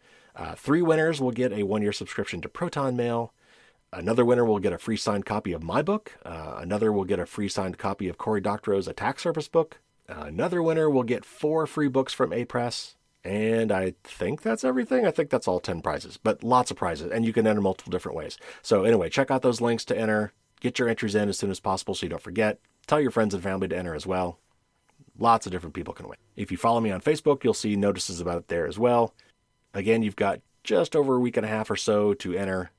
3 winners will get a 1-year subscription to Proton Mail. Another winner will get a free signed copy of my book. Another will get a free signed copy of Cory Doctorow's Attack Surface book. Another winner will get 4 free books from A-Press. And I think that's everything. I think that's all 10 prizes, but lots of prizes, and you can enter multiple different ways. So anyway, check out those links to enter. Get your entries in as soon as possible so you don't forget. Tell your friends and family to enter as well. Lots of different people can win. If you follow me on Facebook, you'll see notices about it there as well. Again, you've got just over a week and a half or so to enter.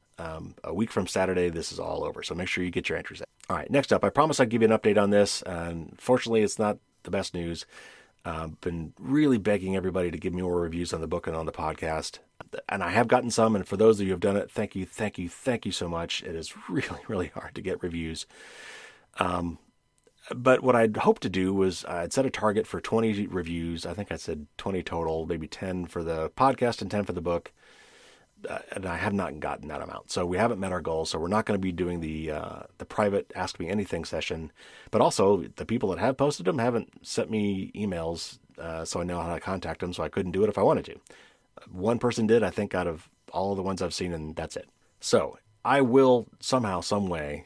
A week from Saturday, this is all over. So make sure you get your entries in. All right, next up, I promised I'd give you an update on this. Unfortunately, it's not the best news. Been really begging everybody to give me more reviews on the book and on the podcast. And I have gotten some. And for those of you who have done it, thank you so much. It is really, really hard to get reviews. But what I'd hoped to do was I'd set a target for 20 reviews. I think I said 20 total, maybe 10 for the podcast and 10 for the book. And I have not gotten that amount. So we haven't met our goal. So we're not going to be doing the private Ask Me Anything session. But also, the people that have posted them haven't sent me emails, so I know how to contact them. So I couldn't do it if I wanted to. One person did, I think, out of all of the ones I've seen, and that's it. So I will somehow, some way,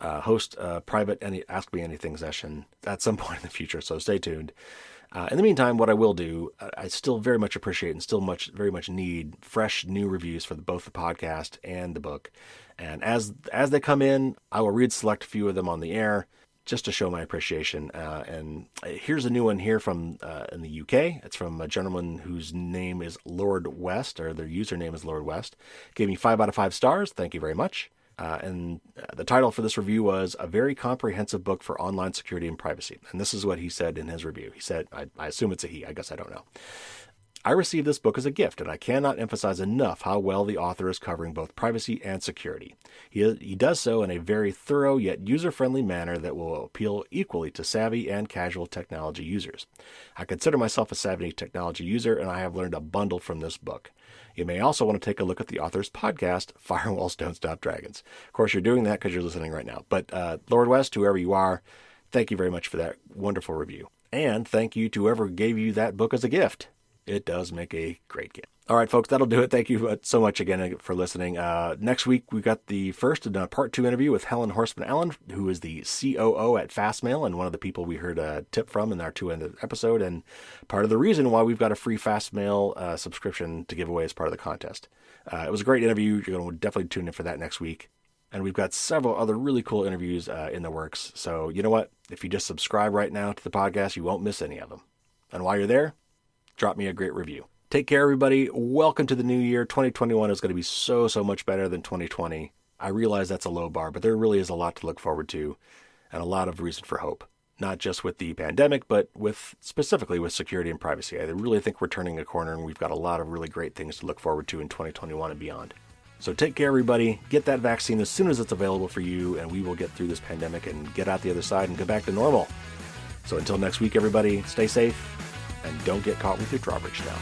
host a private Ask Me Anything session at some point in the future. So stay tuned. In the meantime, what I will do, I still very much appreciate and still very much need fresh new reviews for both the podcast and the book. And as they come in, I will select a few of them on the air just to show my appreciation. And here's a new one here from in the UK. It's from a gentleman whose name is Lord West, or their username is Lord West. Gave me 5 out of 5 stars. Thank you very much. And the title for this review was A Very Comprehensive Book for Online Security and Privacy. And this is what he said in his review. He said, I assume it's a he, I guess I don't know. I received this book as a gift, and I cannot emphasize enough how well the author is covering both privacy and security. He does so in a very thorough yet user-friendly manner that will appeal equally to savvy and casual technology users. I consider myself a savvy technology user, and I have learned a bundle from this book. You may also want to take a look at the author's podcast, Firewalls Don't Stop Dragons. Of course, you're doing that because you're listening right now. But Lord West, whoever you are, thank you very much for that wonderful review. And thank you to whoever gave you that book as a gift. It does make a great gift. All right, folks, that'll do it. Thank you so much again for listening. Next week, we've got the first and part 2 interview with Helen Horstman-Allen, who is the COO at Fastmail and one of the people we heard a tip from in our 200th episode, and part of the reason why we've got a free Fastmail subscription to give away as part of the contest. It was a great interview. You're going to definitely tune in for that next week. And we've got several other really cool interviews in the works. So you know what? If you just subscribe right now to the podcast, you won't miss any of them. And while you're there, drop me a great review. Take care, everybody. Welcome to the new year. 2021 is going to be so much better than 2020. I realize that's a low bar, but there really is a lot to look forward to and a lot of reason for hope. Not just with the pandemic, but specifically with security and privacy. I really think we're turning a corner, and we've got a lot of really great things to look forward to in 2021 and beyond. So take care, everybody. Get that vaccine as soon as it's available for you, and we will get through this pandemic and get out the other side and go back to normal. So until next week, everybody, stay safe and don't get caught with your drawbridge down.